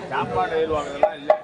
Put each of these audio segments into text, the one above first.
சாப்பாடு வாங்குறதுலாம் இல்லை.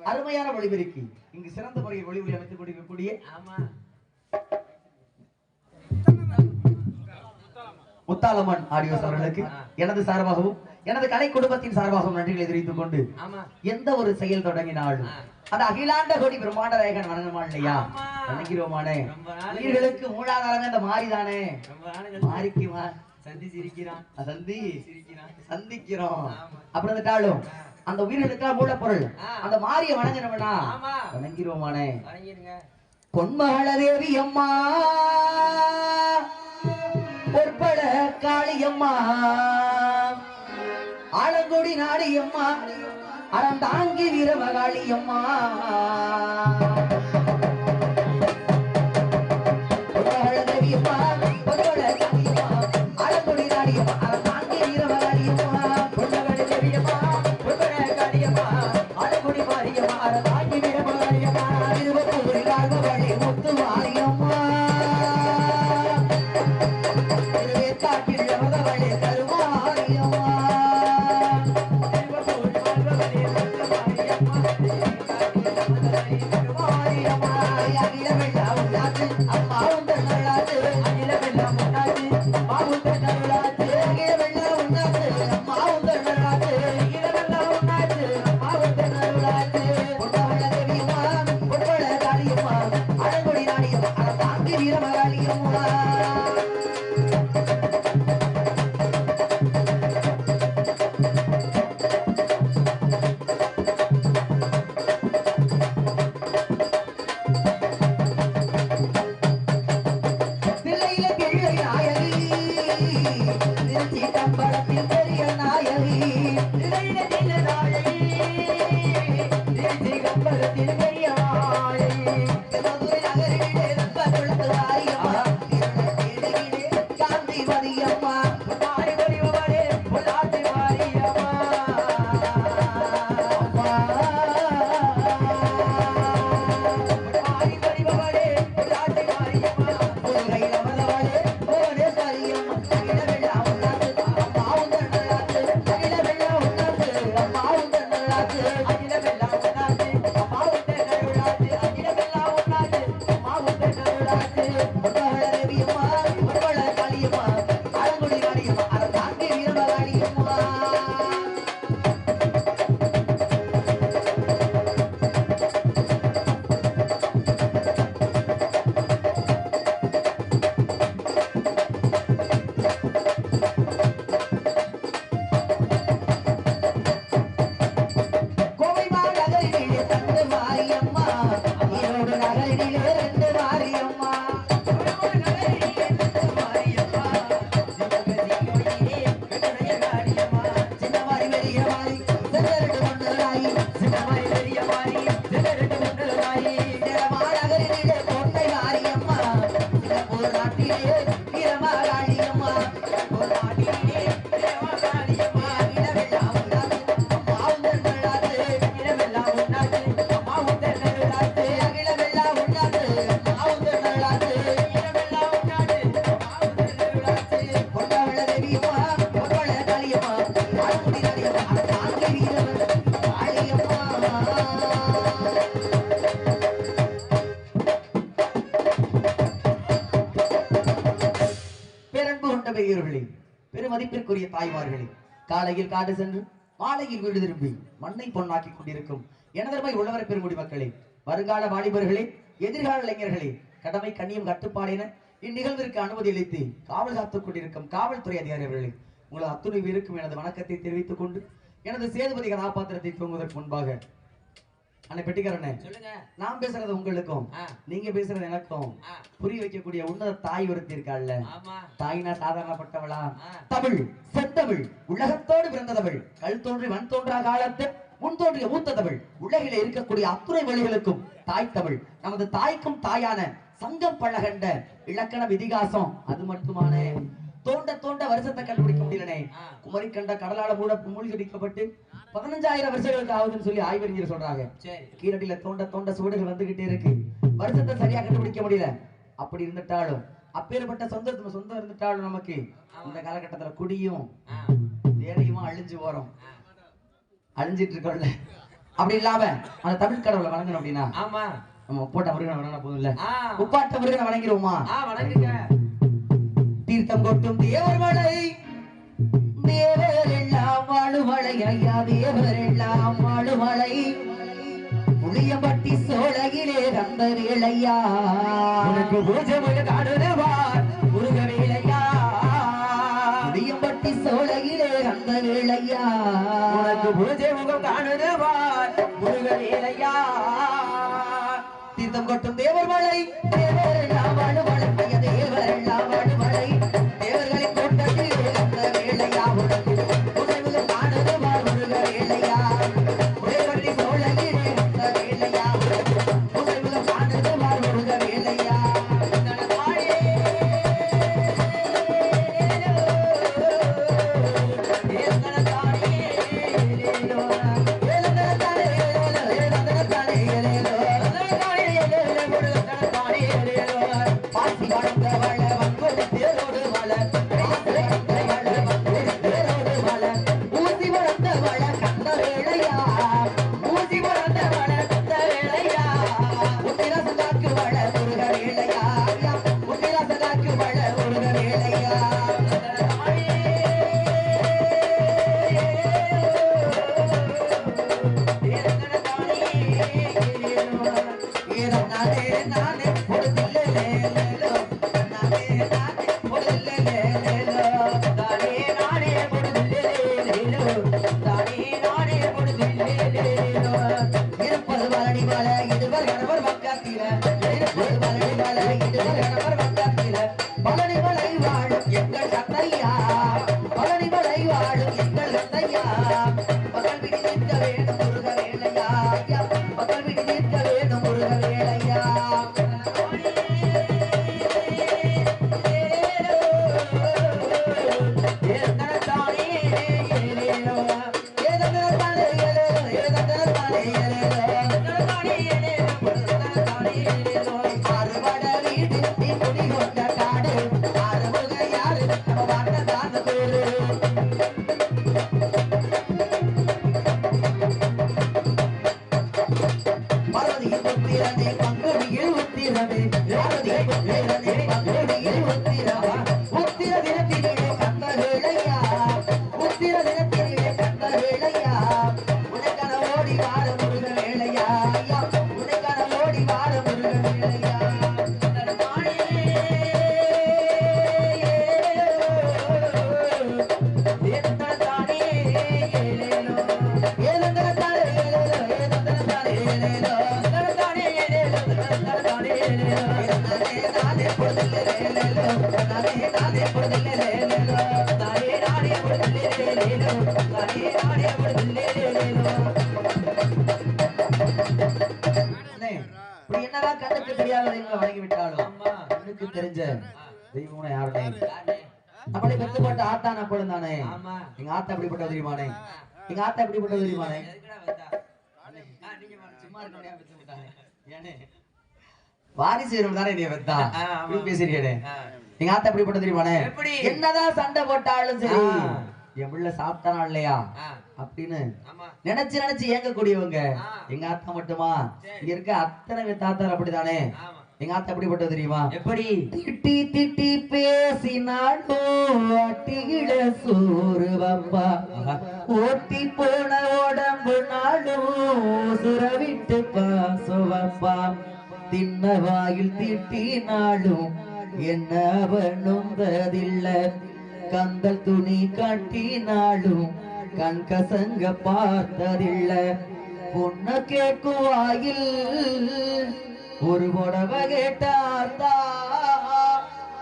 அருமையான ஒளிபெருக்கி இங்கு சிறந்த முறையில் ஒளி அமைத்துக் கொண்டிருக்கக்கூடிய முத்தாலம்மன் ஆடியோஸ் அவர்களுக்கு எனது சார்பாகவும் எனது கலை குடும்பத்தின் சார்பாகவும் நன்றிகளை தெரிவித்துக் கொண்டு எந்த ஒரு செயல் தொடங்கினாலும் அந்த அகிலாண்ட கோடி பிரம்மாண்ட நாயகன் வணங்கமா இல்லையா வணங்கிறோமானே உயிர்களுக்கு மூலாதாரமே அந்த மாறிதானே மாறிக்குமா சந்தி சிரிக்கிறான் சந்தி சந்திக்கிறோம் அப்படி வந்துட்டாலும் அந்த உயிர்களுக்கா மூலப்பொருள் அந்த மாறிய வணங்கினவனா வணங்கிறோமானே பொன்மகள தேவி அம்மா பொற்பட காளியம்மா ஆலங்குடி நாடியம்மா அறந்தாங்கி வீரமகாளியம்மா பெரியவர்களே, பெருமதிப்பிற்குரிய தாய்மார்களே, காலையில் காடு சென்று மாலையில் வீடு திரும்பி மண்ணை பொன்னாக்கி கொண்டிருக்கும் எனதர்மை உள்ளவர பெருங்குடி மக்களே, வருங்கால வாலிபர்களே, எதிர்கால இளைஞர்களே, கடமை கண்ணியம் கட்டுப்பாடு என இந்நிகழ்விற்கு அனுமதி அளித்து காவல் காத்துக் கொண்டிருக்கும் காவல்துறை அதிகாரிகளே, உங்களது அத்துணை பேருக்கும் எனது வணக்கத்தை தெரிவித்துக் கொண்டு எனது சேதுபதி கதாபாத்திரத்தை தூங்குவதற்கு முன்பாக அண்ணே பெட்டிக்காரனே, நான் பேசுறது உங்களுக்கும் நீங்க பேசுறது எனக்கும் புரிய வைக்கக்கூடிய உன்னத தாய் ஒருத்தி இருக்காள்ல. தாய்னா சாதாரணப்பட்டவளா? தமிழ் செந்தமிழ் உலகத்தோடு பிறந்த தமிழ், கல் தோன்றி மண் தோன்றா காலத்து முன் தோன்றிய மூத்த தமிழ், உலகிலே இருக்கக்கூடிய அத்துணை மொழிகளுக்கும் தாய் தமிழ். நமது தாய்க்கும் தாயான சங்கம் பழகண்ட இலக்கண விதிகாசம் அது மட்டுமான தோண்ட தோண்ட வருஷத்தை கண்டுபிடிக்க முடியலனே. குமரி கண்ட கடலால மூழ்கடிக்கப்பட்டு 15,000 வருஷங்களுக்கு ஆகுதுன்னு சொல்லி ஆய்வறிஞர் சொல்றாங்க. கீழடியில தோண்ட தோண்ட சுவடுகள் வந்துகிட்டே இருக்கு, வருஷத்தை சரியா கண்டுபிடிக்க முடியல. அப்படி இருந்துட்டாலும் அப்பேற்பட்ட சொந்தம் இருந்துட்டாலும் நமக்கு இந்த காலகட்டத்துல குடியும் வேலையுமா அழிஞ்சு போறோம், அழிஞ்சிட்டு இருக்கோம்ல. அப்படி இல்லாம அந்த தமிழ் கடவுளை வணங்கணும் அப்படின்னா நம்ம உப்பாட்ட முருகனை வணங்கினா போதும் இல்ல, உப்பாட்ட முருகனை வணங்கிடுவோமா? தீர்த்தம் கொட்டும் தேவர்மலை, தேவரெல்லாம் வாழுமலை, ஐயா தேவரெல்லாம் வாழுமலை, புளியம்பட்டி சோழகிலே வந்த வேளையா, உனக்கு பூஜை காடுவார் முருகவேலையா, புளியம்பட்டி சோழகிலே வந்த வேளையா, உனக்கு பூஜை முகம் காணுவார் முருகவேலையா. தீர்த்தம் கொட்டும் தேவர்மலை, தேவரெல்லாம் வாழுமலை, ஐயா தேவரெல்லாம் வாழுமலை, தேவர்களின் கூட்டத்தில் வந்த வேளையா, உனக்கு பூஜை முகம் காணுவார் முருகவேலையா, புளியம்பட்டி சோழகிலே வந்த வேளையா, பூஜை முகம் காணுவார் முருகவேலையா. என்னதான் கண்ணுக்கு தெரியாத தெய்வங்களை வணங்கி விட்டாலும் கண்ணுக்கு தெரிஞ்ச தெய்வம் யாருமே நம்மளை பெத்து போட்ட ஆத்தான அப்பளும் தானே. எங்க ஆத்தா எப்படிப்பட்ட தெரியுமானே, எங்க ஆத்தா எப்படிப்பட்ட தெரியுமானே, சும்மா இருக்க முடியாம பெத்து விட்டானே. ஏனே வாரிசு தானே நீ பெத்தா பேசிருக்கேனே. எங்க ஆத்தா எப்படிப்பட்ட தெரியுமானே, என்னதான் சண்டை போட்டாலும் சரி என் பிள்ளை சாப்பிட்டானா இல்லையா அப்படின்னு நினைச்சு நினைச்சு ஏங்கக்கூடியவங்க எங்க ஆத்தா மட்டுமா? இங்க இருக்க அத்தனை தாத்தார் அப்படித்தானே. எங்க ஆத்தா எப்படிப்பட்டது தெரியுமா? எப்படி? திட்டி திட்டி பேசினாலும் அட்டியில சோறு வப்பா, ஓட்டி போன உடம்பு நாளும் சுரவிட்டு பாசம் வப்பா, தின்ன வாயில் திட்டினாலும் என்ன நொந்ததில்ல, கந்தல் துணி கட்டினாலும் கண் கசங்க பார்த்ததில்ல, பொண்ண கேட்கும் வாயில் ஒரு புடவை கேட்டாத்தா,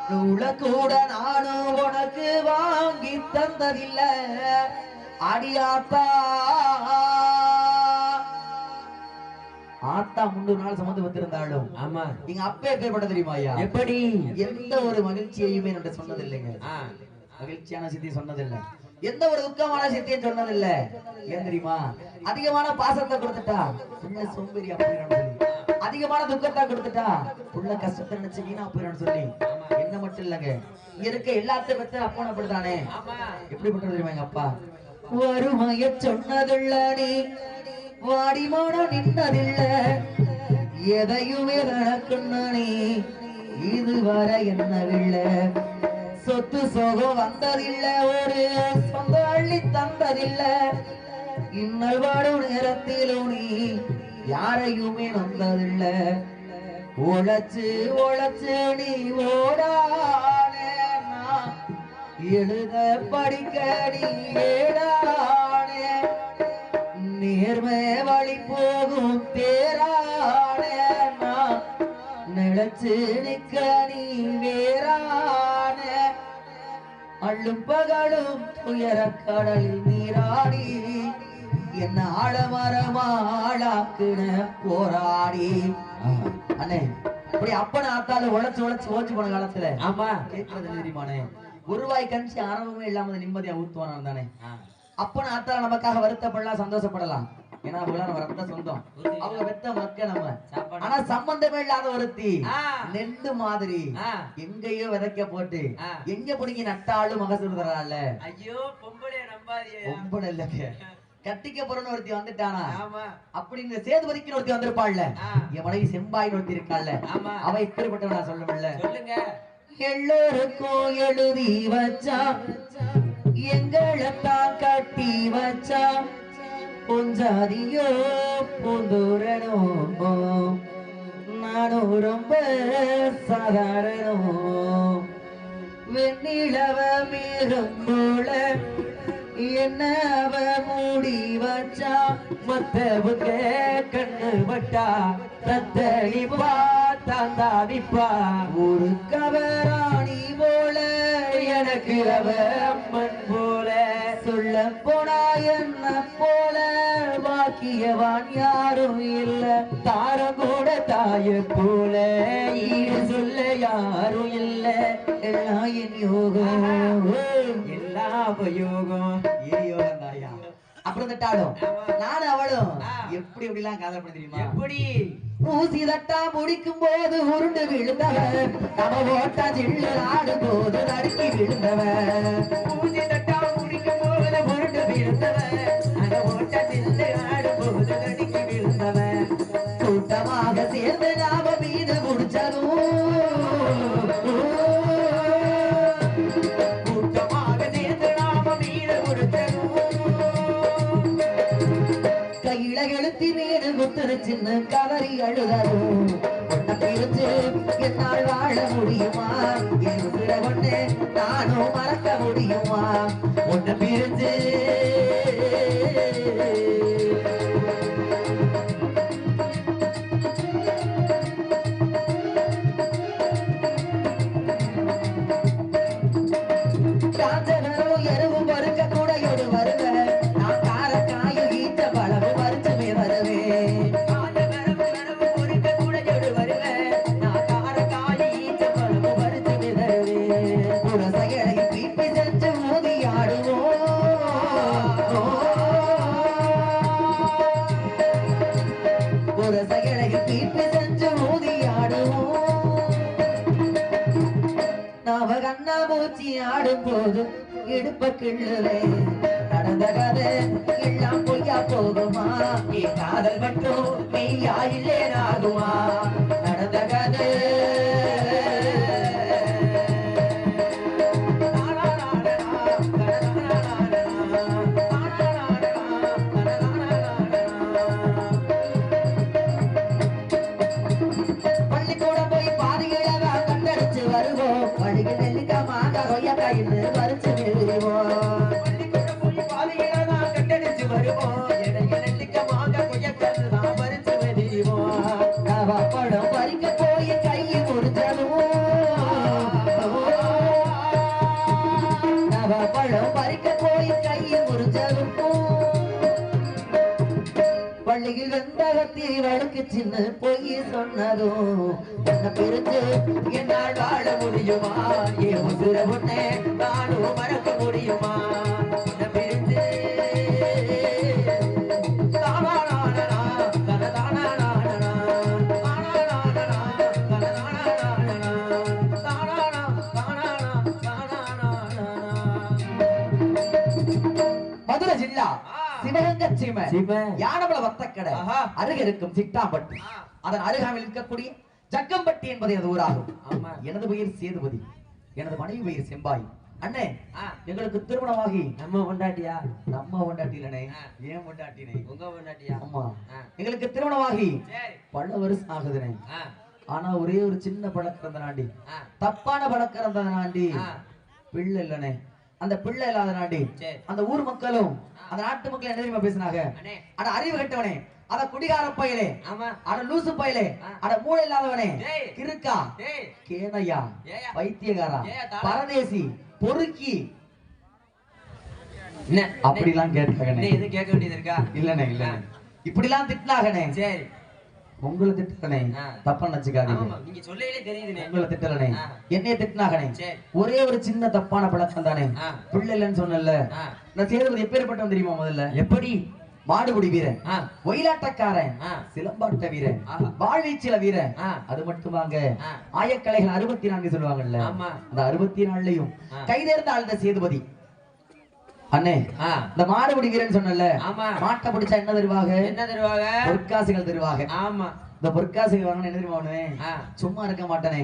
நூல கூட நானும் உனக்கு வாங்கி தந்ததில்ல அடியாத்தா. ஆத்தா 3 நாள் சுமந்து வந்திருந்தாலும் ஆமா எங்க அப்பா எப்பேற்பட்ட தெரியுமா ஐயா? எப்படி? எந்த ஒரு மகிழ்ச்சியையுமே என்று சொன்னது இல்லைங்க. மகிழ்ச்சியான சித்தி சொன்னதில்லை, எந்த ஒரு துக்கமான சித்தியும் சொன்னதில்ல. ஏன் தெரியுமா? அதிகமான பாசத்தை கொடுத்துட்டா புள்ள சோம்பேறி அப்படின்னு சொல்லி, அதிகமான துக்கத்தை கொடுத்துட்டா புள்ள கஷ்டத்தை நினைச்சு வீணா போயிடும் சொல்லி, என்ன மட்டும் இல்லங்க, இங்க இருக்க எல்லாத்தையும் பத்தி அப்பா அப்படித்தானே. எப்படிப்பட்டது தெரியுமா எங்க அப்பா? வறுமைய சொன்னதில்ல நீ வாடிமானம் நின்னதில்ல, எதையுமே நடக்குன்னு நீ இதுவரை என்னவில்ல, சொத்து சோகம் வந்ததில்ல, ஒரு சொந்த அள்ளி தந்ததில்ல, இன்னல் வாடும் நேரத்திலும் நீ யாரையுமே நந்ததில்ல, உழைச்சு உழைச்சு நீ ஓடானே, எழுத படிக்க நீ ஏடானே, நேர்மை வழி போகும் தேரானே, நினைச்சு நிக்க நீ வேறானே, அள்ளும் பகலும் துயர கடலில் நீராடி என்ன ஆழமரமாளாக்குன போராடி. அண்ணே இப்படி அப்பன ஆத்தால உழைச்சு உழைச்சு ஓச்சு போன காலத்துல ஆமா கேட்கறது தெரியுமானே, ஒரு வாய் கஞ்சி ஆரம்பமே இல்லாம நிம்மதியா ஊத்துவானு தானே. அப்பன ஆத்தால நமக்காக வருத்தப்படலாம், சந்தோஷப்படலாம், ஏன்னா அவங்கள நம்ம ரத்த சொந்தம், அவங்க வெத்த மக்க நம்ம. ஆனா சம்பந்தமே இல்லாத ஒருத்தி நெல்லு மாதிரி எங்கேயோ விதைக்க போட்டு எங்க பிடிங்கி நட்டாலும் மகசூல் தரால. ஐயோ பொம்பளை நம்பாதீங்க, பொம்பளை இல்லங்க, கட்டிக்க போறன்னு ஒருத்தி வந்துட்டானா, அப்படிங்கிற சேதுபதிக்கு ஒருத்தி வந்திருப்பாள்ல, என் மனைவி செம்பாயின்னு ஒருத்தி இருக்காள்ல, அவ இப்படிப்பட்டவன் நான் சொல்லவில்லை. சொல்லுங்க. எல்லோருக்கும் எழுதி வச்சா எங்களைத்தான் கட்டி வச்சா, பொஞ்சாதியோ பூந்தூரனோ நானும் ரொம்ப சாதாரணோ, வெண்ணிலவ மேகம் போல என்ன அவ மூடி வச்சா, மத்தவங்க கண்ணு பட்டா தத்தளிப்பா தாந்தாடிப்பா, ஒரு கவராணி போல எனக்கு அவ அம்மன் போல, சொல்ல போனா என்ன போல பாக்கியவான் யாரும் இல்ல, தாரம் கூட தாய போல ஈடு சொல்ல யாரும் இல்ல, எல்லாம் என் யோகம் எல்லா யோகம் ஏ யோகம் தாயா. அப்புறம் தட்டாலும் நானும் அவளும் எப்படி எப்படி எல்லாம் காதல் பண்ண தெரியுமா? எப்படி? ஊசி தட்டா முடிக்கும் போது உருண்டு விழுந்தவன், நம்ம ஓட்டா சில்லு ஆடும் போது நடுக்கி விழுந்தவன், ஊசி தட்டா முடிக்கும் போது உருண்டு விழுந்தவன், அந்த ஓட்டா சில்லு ஆடும் போது நடுக்கி விழுந்தவன், கூட்டமாக சேர்ந்து நாம மீது முடிச்சதும், கூட்டமாக சேர்ந்து நாம மீது முடிச்சதும், கையில எழுத்தி மீது குத்துரு சின்ன கதறி அழுதரும், ஒன்ன பிரிச்சு என்னால் வாழ முடியுமா, என் சில ஒண்ணு நானும் மறக்க முடியுமா, ஒன்ன பிரிச்சு காஞ்சனரும் எருவும் பருக்க கூட எடு வருவேன், நான் கார காய ஈச்ச பழவு பறிச்சுமே வருவேன், புரசைகளை பீப்பி செஞ்சு மோதி ஆடுவோம், புரசைகளை பீப்பி செஞ்சு மோதி ஆடுவோம், நாம கண்ணா மூச்சி ஆடும் போது இடுப்ப கிள்ளுவேன், நடந்த கதை எல்லாம் பொய்யா போகுமா, என் காதல் மட்டும் மெய்யா இல்லேனாகுமா, நடந்த கதை சின்ன பொய் சொன்னதும் என்ன பிரிஞ்சு என்னால் வாழ முடியுமா என் உசுர உன்னை நானும் மறக்க முடியுமா என்ன பிரிஞ்சு மதுரை ஜில்லா சிவகங்கை சீமை யானமலை வத்தக்கடை அருகே இருக்கும் சிட்டாம்பட்டி அதன் அருகாமையில் இருக்கக்கூடிய ஜக்கம்பட்டி என்பதை அது ஊராகும் எனது பெயர் சேதுபதி எனது மனைவி பெயர் செம்பாய் அண்ணே எங்களுக்கு திருமணமாகி நம்ம கொண்டாட்டியா நம்ம கொண்டாட்டிலனே ஏன் கொண்டாட்டினே உங்க கொண்டாட்டியா ஆமா எங்களுக்கு திருமணமாகி பல வருஷம் ஆகுதுனே ஆனா ஒரே ஒரு சின்ன பழக்கம் இருந்த நாண்டி தப்பான பழக்கம் இருந்த நாண்டி பிள்ளை இல்லனே அந்த பிள்ளை இல்லாத நாண்டி அந்த ஊர் மக்களும் அந்த நாட்டு மக்கள் என்ன தெரியுமா பேசினாங்க அட அறிவு கட்டவனே அட குடிகார பயலே அட லூசு பயலே அட மூளை இல்லாதவனே கிறுக்கா கேனையா வைத்தியகாரா பரதேசி பொறுக்கி அப்படிலாம் கேட்டாங்கண்ணே இது கேட்க வேண்டியது இருக்கா இல்லண்ணே இல்லண்ணே இப்படிலாம் திட்டினாங்கண்ணே சரி உங்களை திட்டனே தப்பா நினைச்சுக்காதீங்க நீங்க சொல்லையிலே தெரியுதுனே உங்களை திட்டலனே என்னைய திட்டினாங்கனே ஒரே ஒரு சின்ன தப்பான பழக்கம் தானே பிள்ளை இல்லைன்னு சொன்னல நான் சேதுபதி எப்பேற்பட்டவன் தெரியுமா முதல்ல எப்படி மாடுபிடி வீரன் ஒயிலாட்டக்காரன் சிலம்பாட்ட வீரன் வாழ்வீச்சில வீரன் அது மட்டுமாங்க ஆயக்கலைகள் 64 சொல்லுவாங்கல்ல அந்த 64லயும் கைதேர்ந்த ஆழ்ந்த சேதுபதி அண்ணே இந்த மாடுபிடி வீரன் சொன்னல மாட்டை பிடிச்சா என்ன தருவாங்க பொற்காசுகள் தருவாங்க இந்த பொற்காசுகள் வாங்கின என்ன தெரியுமா பண்ணுவேன் சும்மா இருக்க மாட்டேனே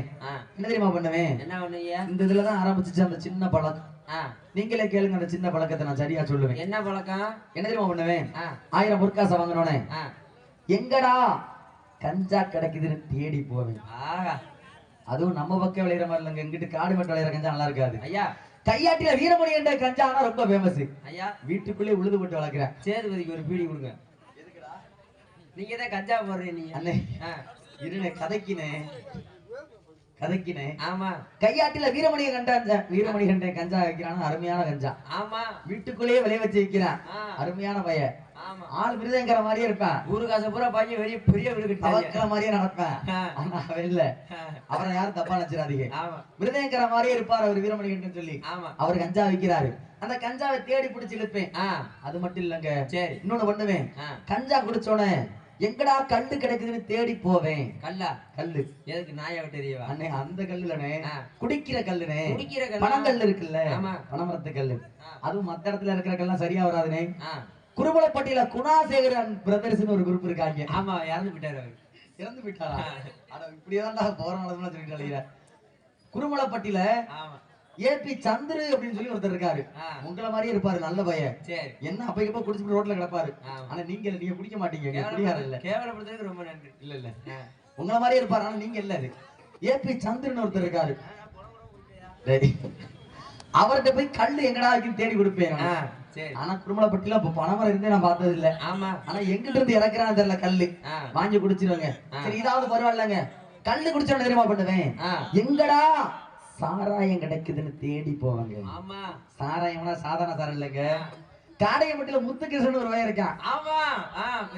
என்ன தெரியுமா பண்ணுவேன் இந்த இதுலதான் ஆரம்பிச்சிச்சு அந்த சின்ன பழக்கம் நீங்களே கேளுங்க அந்த சின்ன பழக்கத்தை நான் சரியா சொல்லுவேன் என்ன பழக்கம் என்ன தெரியுமா பண்ணுவேன் 1000 பொற்காசை வாங்கினோனே எங்கடா கஞ்சா கிடைக்குதுன்னு தேடி போவேன் அதுவும் நம்ம பக்கம் விளையிற மாதிரி இல்லைங்க எங்கிட்டு காடு மட்டும் விளையிற கஞ்சா நல்லா இருக்காது ஐயா கையாட்டில வீரமணி என்ற கஞ்சானா ரொம்ப ஃபேமஸ் ஐயா வீட்டுக்குள்ளே உழுது போட்டு வளர்க்கிறேன் சேதுபதிக்கு ஒரு பீடி கொடுங்க நீங்க தான் கஞ்சா போடுறீங்க நீங்க அண்ணே இருனே கதைக்கினே ஆமா கையாட்டில வீரமணியை வீரமணி கண்ட கஞ்சா வைக்கிறான் அருமையான கஞ்சா ஆமா வீட்டுக்குள்ளேயே விளைய வச்சு வைக்கிறான் அருமையான பையன் ஆள் விருதங்கிற மாதிரியே இருப்பேன் ஊரு காசை பூரா பாஞ்சு பெரிய வீடு தவக்கிற மாதிரியே நடப்பேன் ஆனா இல்ல அவரை யாரும் தப்பா நினைச்சிடாதீங்க விருதங்கிற மாதிரியே இருப்பார் அவர் வீரமணி கண்டன் சொல்லி அவர் கஞ்சா வைக்கிறாரு அந்த கஞ்சாவை தேடி பிடிச்சு இழுப்பேன் அது மட்டும் இல்லங்க சரி இன்னொன்னு பண்ணுவேன் கஞ்சா குடிச்சோனே எங்கடா கல்லு கிடைக்குதுன்னு தேடி போவேன் கல்லு எதுக்கு நாயை தெரியவா அண்ணே அந்த கல்லுலனே குடிக்கிற கல்லுனே பனங்கல்லு இருக்குல்ல பனமரத்து கல்லு அதுவும் மத்த இடத்துல இருக்கிற கல்லாம் சரியா வராதுனே குருமலைப்பட்டியில குணாசேகரன் பிரதர்ஸ்னு ஒரு குரூப் இருக்காங்க ஆமா இறந்து விட்டாரா அட இப்படியேதான் போறனால சொல்லிட்டாங்க குருமலைப்பட்டியில ஏபி சந்திரு அப்படின்னு சொல்லி ஒருத்தர் இருக்காரு உங்களை மாதிரியே இருப்பாரு நல்ல பையன் என்ன அப்ப இப்ப குடிச்சு ரோட்ல கிடப்பாரு ஆனா நீங்க குடிக்க மாட்டீங்க குடியாரு இல்ல கேவலப்படுறதுக்கு ரொம்ப நன்றி இல்ல உங்களை மாதிரியே இருப்பாரு ஆனா நீங்க இல்ல அது ஏபி சந்திரன் ஒருத்தர் இருக்காரு அவர்கிட்ட போய் கல்லு எங்கடா இருக்குன்னு தேடி கொடுப்பேன் ஆனா குருமலைப்பட்டியில இப்ப பணமரம் இருந்தே நான் பார்த்தது இல்ல ஆனா எங்கிட்ட இருந்து இறக்குறான்னு தெரியல கல்லு வாங்கி குடிச்சிருவாங்க சரி இதாவது பரவாயில்லங்க கல்லு குடிச்சோன்னு தெரியுமா பண்ணுவேன் எங்கடா சாராயம் கிடைக்குதுன்னு தேடி போவாங்க சாராயம்னா சாதாரண சாரம் இல்லைங்க காடையம்பட்டியில முத்துகிருஷ்ணன் ஒரு வயல் இருக்கான்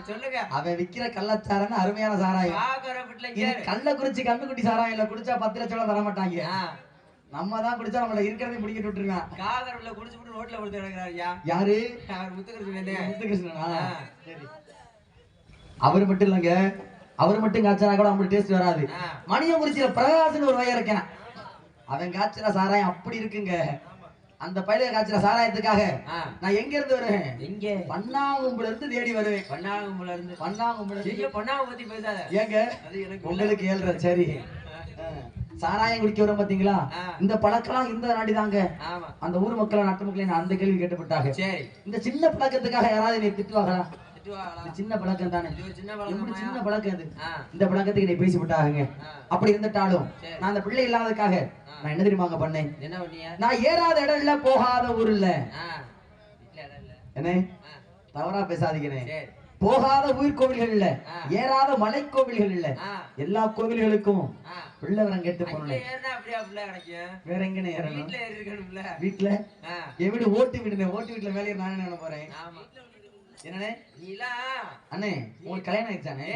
சொல்லுங்க அவன் விக்கிற கள்ளச்சாரன்னு அருமையான சாராயம் கல்ல குறிச்சு கண்ணுக்குட்டி சாராயம் இல்ல குடிச்சா 10 லட்சம் தர மாட்டாங்க நம்ம தான் குடிச்சா நம்மள இருக்கிறதை முடிக்கிட்டு விட்டுருக்கான் காகரவுல குடிச்சு விட்டு ரோட்ல படுத்து கிடக்குறாரு யாரு முத்துகிருஷ்ணனா சரி அவர் மட்டும் இல்லங்க அவர் மட்டும் காய்ச்சனா கூட அவங்களுக்கு டேஸ்ட் வராது மணியங்குறிச்சியில பிரகாசன் ஒரு வயல் இருக்கான் அவன் காய்ச்சல சாராயம் அப்படி இருக்குங்க அந்த பயில காய்ச்சல சாராயத்துக்காக நான் எங்க இருந்து வருவேன் எங்க பண்ணாங்கும்புல இருந்து தேடி வருவேன் பண்ணாங்கும்புல பத்தி பேசாத ஏங்க உங்களுக்கு ஏழ்ற சரி சாராயம் குடிக்க வரும் பாத்தீங்களா இந்த பழக்கம் இந்த நாடிதாங்க அந்த ஊர் மக்களை நாட்டு மக்களை அந்த கேள்வி கேட்டுப்பட்டாங்க இந்த சின்ன பழக்கத்துக்காக யாராவது நீ திட்டுவாங்களா சின்ன பழக்கம் தானே சின்ன பழக்கம் இது இந்த பழக்கத்துக்கு நீ பேசி விட்டாங்க அப்படி இருந்துட்டாலும் நான் அந்த பிள்ளை இல்லாததுக்காக நான் என்ன தெரியுமாங்க பண்ணேன் நான் ஏறாத இடம் இல்ல போகாத ஊர் இல்ல என்ன தவறா பேசாதீங்கண்ணே போகாத உயிர் கோவில்கள் இல்ல ஏறாத மலை கோவில்கள் இல்ல எல்லா கோவில்களுக்கும் பிள்ளை வரம் கேட்டு போனேன் வேற எங்கன்னு ஏறணும் வீட்டுல என் வீடு ஓட்டு வீட்டுல வேலையை நானே என்ன போறேன் என்னண்ணே அண்ணே உங்களுக்கு கல்யாணம் ஆயிடுச்சானே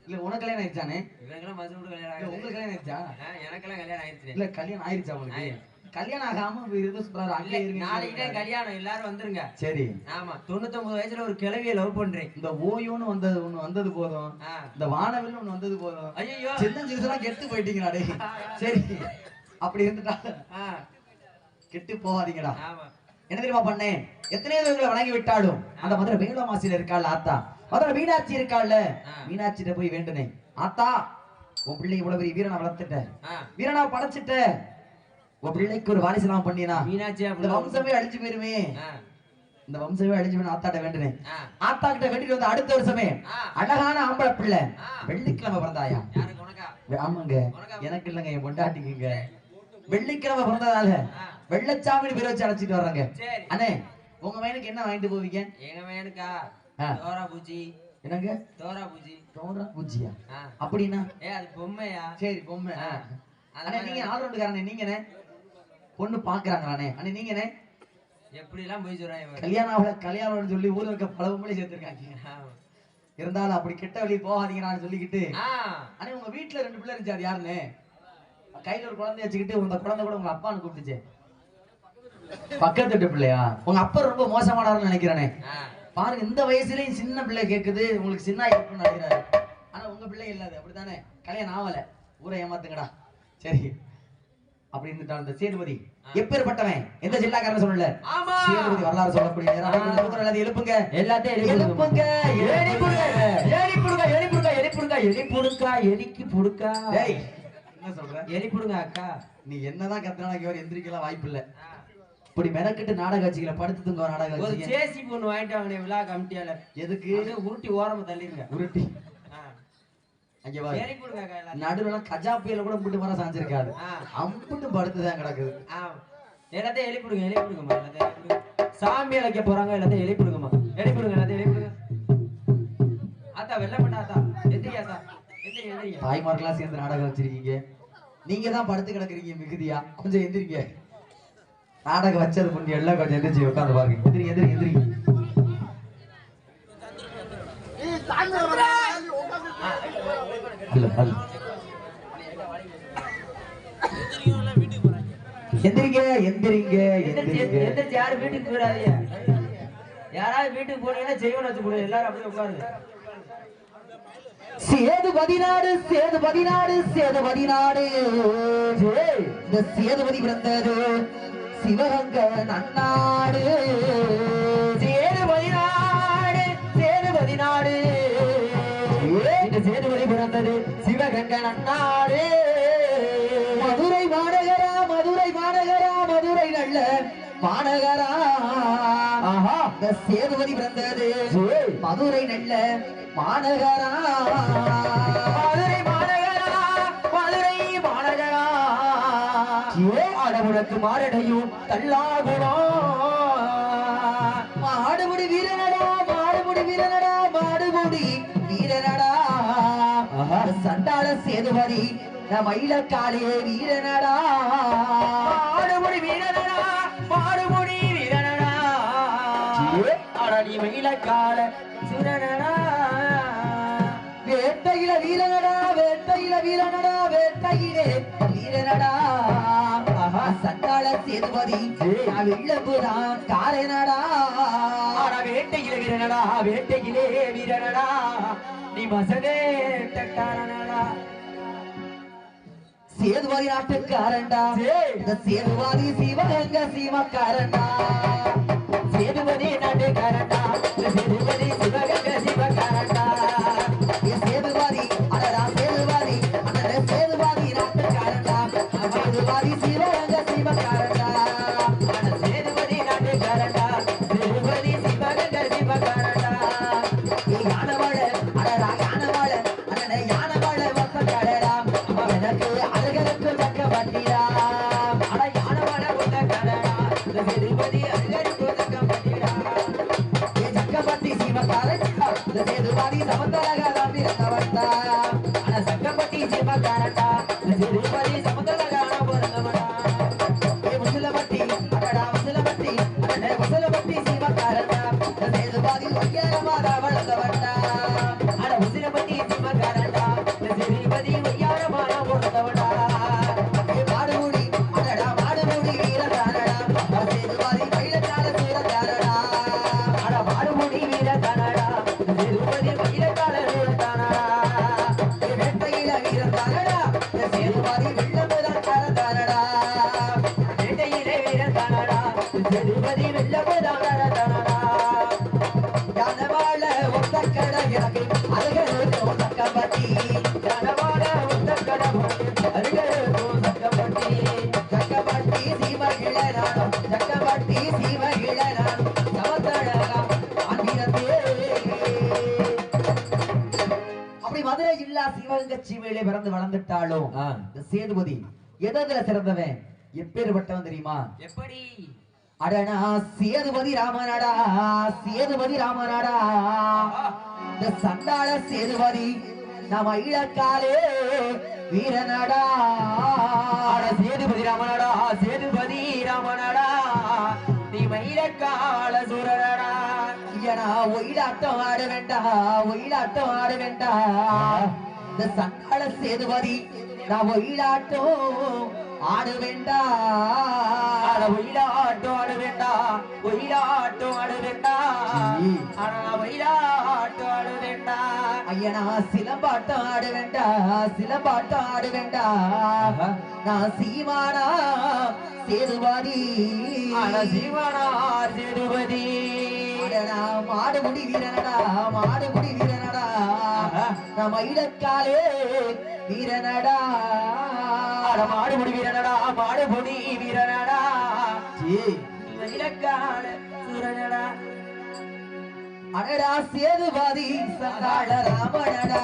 இல்ல உனக்கு கல்யாணம் ஆயிடுச்சானே? இவங்கெல்லாம் மதுரோட கல்யாணம் இல்ல ஆயிடுச்சு. உங்களுக்கு கல்யாணம் ஆயிடுச்சா? எனக்கெல்லாம் கல்யாணம் ஆயிடுச்சு. இல்ல கல்யாணம் ஆயிடுச்சா உங்களுக்கு? கல்யாணம் ஆகாம இது சொல்றாரு அங்கே இல்ல, இருக்கு. நாளைக்கு தான் கல்யாணம், எல்லாரும் வந்துருங்க. சரி. ஆமா, 99 வயசுல ஒரு கிழவியை லவ் பண்றேன். இந்த ஓயோன்னு வந்தது ஒண்ணு வந்தது போதும், இந்த வானவில் ஒண்ணு வந்தது போதும். ஐயோ, சின்னஞ்சிறுசெல்லாம் கெட்டு போயிட்டீங்கடா டேய். சரி, அப்படி இருந்துட்டா கெட்டு போகாதீங்கடா. ஆமா, என்ன தெரியுமா பண்ணேன்? எத்தனை தெய்வங்களை வணங்கி விட்டாலும் அந்த மதுரை வேலமாசியில இருக்காள் ஆத்தா, மதுரை மீனாட்சி இருக்காள்ல, மீனாட்சிட்ட போய் வேண்டுனேன், ஆத்தா உன் பிள்ளை இவ்வளவு பெரிய வீரனை வளர்த்துட்ட, வீரனா படைச்சிட்ட, உன் பிள்ளைக்கு ஒரு வாரிசு நான் பண்ணினா மீனாட்சியா இந்த வம்சமே அழிஞ்சு போயிருமே, இந்த வம்சமே அழிஞ்சு போய் ஆத்தாட்ட வேண்டுனேன். ஆத்தா கிட்ட வேண்டிட்டு வந்து அடுத்த வருஷமே அழகான ஆம்பளை பிள்ளை வெள்ளிக்கிழமை பிறந்தாயா? ஆமாங்க, எனக்கு இல்லைங்க, என் பொண்டாட்டிக்குங்க. வெள்ளிக்கிழமை பிறந்ததால வெள்ளச்சாமி பேர் வச்சு அழைச்சிட்டு வர்றாங்க. அண்ணே, உங்க பையனுக்கு என்ன வாங்கிட்டு போவீங்க? எங்க பையனுக்கா தோரா பூச்சி. என்னங்க தோரா பூச்சி? தோரா பூச்சியா? அப்படின்னா அது பொம்மையா? சரி, பொம்மை. அண்ணே நீங்க ஆல்ரவுண்டுக்காரனே, நீங்கண்ணே பொண்ணு பாக்குறாங்களானே? அண்ணே நீங்கண்ணே எப்படி எல்லாம் போய் சொல்றாங்க, கல்யாணம்னு சொல்லி ஊர்ல இருக்க பல பொம்பளை சேர்த்திருக்காங்க. இருந்தாலும் அப்படி கெட்ட வழி போகாதீங்கன்னு சொல்லிக்கிட்டு, அண்ணே உங்க வீட்டுல 2 பிள்ளை இருந்துச்சு, அது யாருன்னு? கையில ஒரு குழந்தைய வச்சுக்கிட்டு அந்த குழந்தை கூட உங்க அப்பான்னு கூப்பிட்டுச்சு. பக்கத்து வீட்டு பிள்ளையா? உங்க அப்பா ரொம்ப மோசமானவர்னு நினைக்கிறேனே. பாருங்க, இந்த வயசுலயும் சின்ன பிள்ளை கேக்குது, உங்களுக்கு சின்ன இருக்குன்னு நினைக்கிறாரு. ஆனா உங்க பிள்ளை இல்லாது, அப்படித்தானே? கல்யாணம் ஆவல, ஊரை ஏமாத்துங்கடா. சரி, அப்படி இருந்துட்டான் இந்த சேதுபதி. எப்பேற்பட்டவன்? எந்த ஜில்லாக்காரன் சொல்லல, சேதுபதி வரலாறு சொல்லக்கூடிய நேரம். எழுப்புங்க, எல்லாத்தையும் எழுப்புங்க, ஏறி புடுங்க, ஏறி புடுங்க, ஏறி புடுங்க, ஏறி புடுங்க, ஏறி புடுங்க, எலிக்கு புடுங்க. டேய் என்ன சொல்ற? ஏறி புடுங்க அக்கா. நீ என்னதான் கத்துறானே, இவர் எந்திரிக்கலாம் வாய்ப்பு இல்ல. இப்படி மெனக்கிட்டு நாடக காட்சிகளை படுத்து தூங்க நாடக காட்சி. ஒரு சேசி பொண்ணு வாங்கிட்டு வாங்க விழா கமிட்டியால. எதுக்கு? உருட்டி ஓரமா தள்ளிருங்க. உருட்டி அங்க வா. ஏறி புடுங்க அக்கா. நடுவுல கஜாப்பியல கூட புட்டு வர சாஞ்சிருக்காது, அம்புட்டு படுத்துதான் கிடக்குது. எல்லாத்தையும் எழுப்பிடுங்க, எழுப்பிடுங்கம்மா, எல்லாத்தையும் எழுப்பிடுங்க. சாமி அழைக்க போறாங்க, எல்லாத்தையும் எழுப்பிடுங்கம்மா, எழுப்பிடுங்க, எல்லாத்தையும் எழுப்பிடுங்க. ஆத்தா வெள்ள பண்ண ஆத்தா, எந்திரிங்க ஆத்தா, எந்திரிங்க, எந்திரிங்க. தாய்மார்களா சேர்ந்து நாடகம் வச்சிருக்கீங்க, நீங்க தான் படுத்து கிடக்குறீங்க மிகுதியா, கொஞ்சம் எந்திரிங்க. நாடகம் வச்சது புண்ணியம் எல்லாம் கொஞ்சம் எந்திரிச்சு உட்காந்து பாருங்க. எந்திரிங்க, எந்திரிங்க, எந்திரிங்க. எந்திரிங்க, எந்திரிங்க, எந்திரிங்க. யாரும் வீட்டுக்கு போயிடாதீங்க. யாராவது வீட்டுக்கு போனீங்கன்னா செய்வன வச்சு போடுங்க, எல்லாரும் அப்படியே உட்காருங்க. சேதுபதி நாடு, சேதுபதி நாடு, சேதுபதி நாடு. இந்த சேதுபதி பிறந்தது சிவகங்க நன்னாடு. சேதுபதி நாடு, சேதுபதி நாடு. இந்த சேதுபதி பிறந்தது சிவகங்க நன்னாடு. மதுரை மாநகரா, மதுரை மாநகரா, மதுரை நல்ல மாநகரா. இந்த சேதுபதி பிறந்தது மதுரை நல்ல மாநகரா. மதுரை மாநகரா, மதுரை மாநகரா. ஆடமுடக்கு மாரடையும் தள்ளாகுணம். மாடுமுடி வீரனடா, மாடுமுடி வீரனடா, மாடுமுடி வீரனடா. சண்டாள சேதுபதி மயிலக்காளியே வீரனடா. மாடுமுடி வீரனடா, மாடுமுடி வீரனடா. நீ மயிலக்கால சுரனடா. வேட்டையில வீரனடா, வேட்டையில வீரனடா, வேட்டையிலே வீரனடா. சண்டாள சேதுபதி வெள்ளபுதான் காரனடா. வேட்டையில வீரனடா, வேட்டையிலே வீரனடா. நீ மசவேட்டக்காரனடா. சேதுபதி நாட்டுக்காரன்டா, இந்த சேதுபதி சிவகங்க சிவக்காரன்டா. சேதுபதி நாட்டுக்காரன்டா, இந்த சேதுபதி சிவகங்க சிவக்காரன்டா. சேதுபதி அடடா, சேதுபதி அடடா, சேதுபதி நாட்டுக்காரன்டா, சேதுபதி சிவகங்க சிவக்காரன்டா. அட சேதுபதி நாட்டுக்காரன்டா, சேதுபதி சிவகங்க சிவக்காரன்டா. யானவாழ அடடா, யானவாழ அடடா, யானவாழ வப்பக்காரடா. எனக்கு அழகருக்கு தக்க வட்டிடா. அட யானவாழ உள்ள கடடா, இந்த சேதுபதி அழகருக்கு தக்க வட்டிடா. ஏ சக்கப்பட்டி சிவக்காரன்டா, இந்த சேதுபதி சமந்தலகாரா பிறந்தவன்டா. அட சக்கப்பட்டி சிவக்காரன்டா, இந்த சேதுபதி சமந்தலகாரா பிறந்தவன்டா. ஏ முசலப்பட்டி அடடா, முசலப்பட்டி அடடா, முசலப்பட்டி சிவக்காரன்டா, இந்த சேதுபதி ஒய்யாரமாதா வளர்ந்தவன்டா. அட முசலப்பட்டி சிவக்காரன்டா, சேதுபதி வெள்ளமுதான் தரதரடா வேட்டையிலே வீரதானடா சேதுபதி வெள்ளமுதான் தரதரடா ஜனவாள ஒத்தக்கட எனக்கு அருகருக்கோ சக்கம்பட்டி ஜனவாள ஒத்தக்கட அருகருக்கோ சக்கம்பட்டி சக்கம்பட்டி சீமகிழ நானும் சக்கம்பட்டி சீமகிழ நானும் சமத்தழகா ஆந்திரத்தே அப்படி மதுரை ஜில்லா சிவகங்கை சீமையிலே பிறந்து வளர்ந்துட்டாலும் இந்த சேதுபதி எதுல சிறந்தவன் எப்பேற்பட்டவன் தெரியுமா எப்படி அடனா சேதுபதி ராமநாடா சேதுபதி ராமநாடா இந்த சண்டாள சேதுபதி நம்ம இளக்காலே வீரநாடா சேதுபதி ராமநாடா சேதுபதி ராமநாடா நீ மயிலக்கால சூரனடா ஐயனா ஒயிலாட்டம் ஆட வேண்டா ஒயிலாட்டம் ஆட வேண்டா இந்த சண்டாள சேதுபதி நான் ஒயிலாட்டம் ஆடு வேண்டா ஒயிலாட்டம் ஆடு வேண்டா ஒயிலாட்டம் ஆடு வேண்டா ஒயிலாட்டம் ஆடு வேண்டா ஐயனா சிலம்பாட்டம் ஆடு வேண்டா சிலம்பாட்டம் ஆடு வேண்டா நான் சீமானா சேதுபதி சீமானா சேதுபதி மாடுமுடி வீரனடா மாடுமுடி வீரனடா நான் மயிலக்காலே வீரனடா மாடுமுடி வீரனடா மாடுமுடி வீரனடா மயிலக்கால சூரனடா அடடா சேதுபதி சந்தாள ராமனடா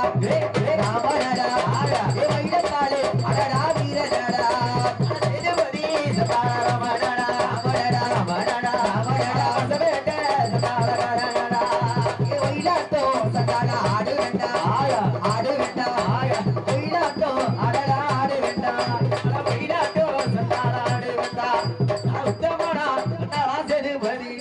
ராமனடா மயிலக்காலே அடடா வீரனடா சேதுபதி சந்தாள ராமனடா ராமனடா ராமனடா ராமனடா ஆடு வேண்டா ஆடு வேண்டா ஒயிலாட்டம் அடடா ஆடு வேண்டா ஒயிலாட்டம் சந்தாள ஆடு வேண்டா உத்தமனா சேதுபதி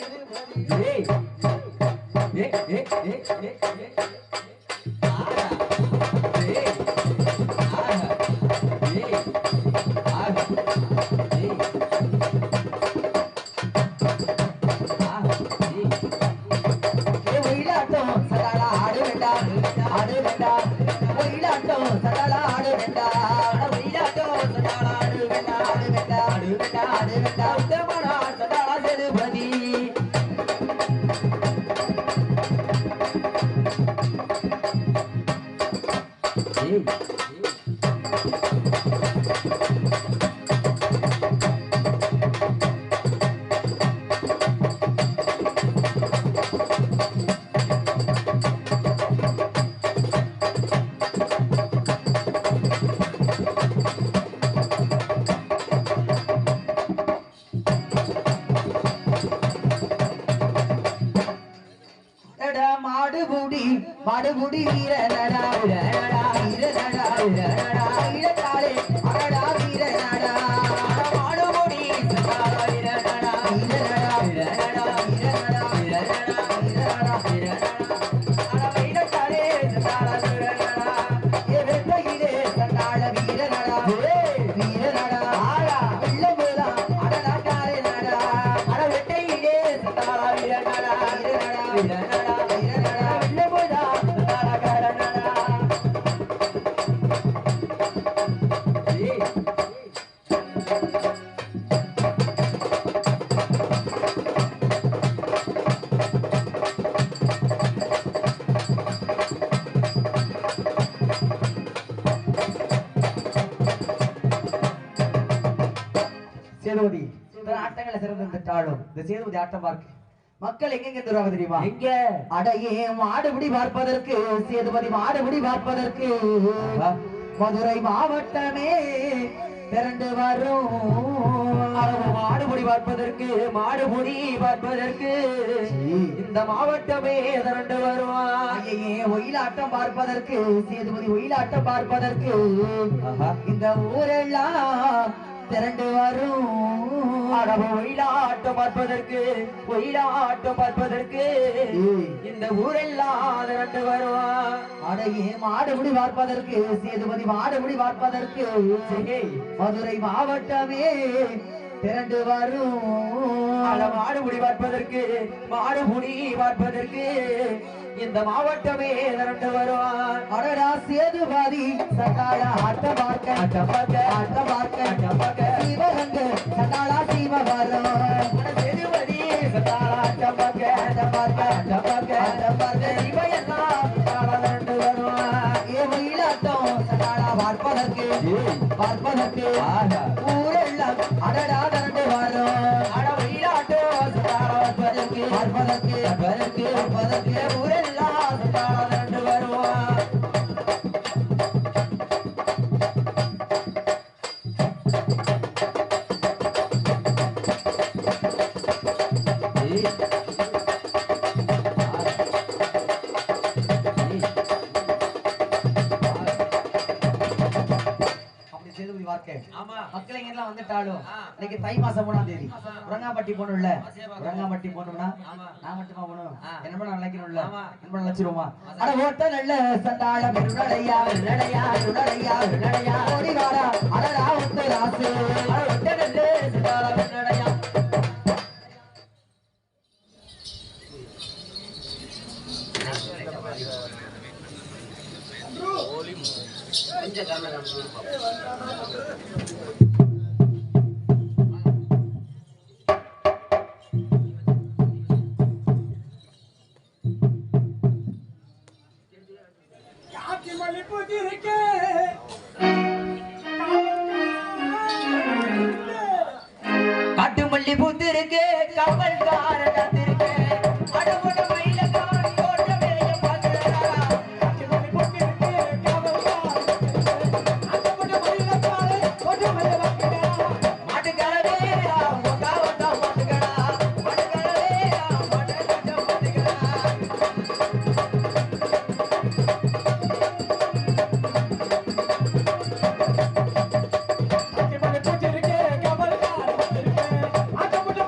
மாடுமுடி வீரனடா வீரனடா வீரனடா வீரனடா வீரகாலே அடடா வீரனடா மாடுமுடி வீரனடா வீரனடா வீரனடா வீரனடா வீரனடா வீரனடா வீரனடா வீரகாலே சந்தாள வீரனடா ஏவேட்டையிலே சந்தாள வீரனடா வீரனடா ஆடா வெள்ளமுதா அடடா காலேனடா அட வெட்டையிலே சந்தாள வீரனடா வீரனடா வீரனடா சேதுபதி ஆட்டங்களை சிறந்திருந்தாலும் இந்த சேதுபதி ஆட்டம் பார்க்க மக்கள் எங்க தருவாங்க தெரியுமா எங்க அடையே மாடுபிடி பார்ப்பதற்கு சேதுபதி மாடுபிடி பார்ப்பதற்கு மதுரை மாவட்டமே திரண்டு வரும் மாடுபிடி பார்ப்பதற்கு மாடுபிடி பார்ப்பதற்கு இந்த மாவட்டமே திரண்டு வருவான் ஒயிலாட்டம் பார்ப்பதற்கு சேதுபதி ஒயிலாட்டம் பார்ப்பதற்கு இந்த ஊரெல்லாம் திரண்டு வரும் ஒயிலாட்டம் பார்ப்பதற்கு ஒயிலாட்டம் பார்ப்பதற்கு இந்த ஊரெல்லாம் திரண்டு வருவான் அடையே மாடுபிடி பார்ப்பதற்கு சேதுபதி மாடுபிடி பார்ப்பதற்கு மதுரை மாவட்டமே திரண்டு வரும் மாடுபுடி பார்ப்பதற்கு மாடுபுடி பார்ப்பதற்கு இந்த மாவட்டமே திரண்டு வருவான். அடடா சேதுபாதி சண்டாளா ஆட்ட பார்க்க ஆட்ட பார்க்க ஆட்ட பார்க்க ஆட்ட பார்க்க சிவகங்க சண்டாளா சிவகாரம் சேதுபதி சண்டாளா ஆட்ட பார்க்க ஆட்ட பார்க்க ஆட்ட பார்க்க ஆட்ட பார்க்க இவையெல்லாம் திரண்டு வருவான். ஏ மயிலாட்டம் சண்டாளா பார்ப்பதற்கு பார்ப்பதற்கு ஊரெல்லாம் அடடா திரண்டு வரும். அட மயிலாட்டம் சண்டாளா பார்ப்பதற்கு பார்ப்பதற்கு பார்ப்பதற்கு பார்ப்பதற்கு ஊரெல்லாம் சண்டாளா திரண்டு வருவான். மக்களைங்க எல்லாம் வந்துட்டாலும் இன்னைக்கு தை மாசம் 3ஆம் தேதி உரங்காம்பட்டி போகணும்ல. உரங்காம்பட்டி போகணும்னா நான் மட்டுமா போகணும்? என்ன பண்ண நினைக்கணும்ல? என்ன பண்ண நினைச்சிருவோமா? அட ஓட்ட நல்ல சண்டாள விருளையா விருளையா விருளையா விருளையா ஓடி வாடா அடடா ஒத்த ராசு அட ஒட்ட நல்ல சண்டாள விருளையா காட்டு மல்லி பூத்து இருக்கு கமல் காரன் இருக்கு அடமுட மயில காரி ஓட்ட வேலைய பாக்குறா காட்டு மல்லி பூத்து இருக்கு கமல் காரன் அடமுட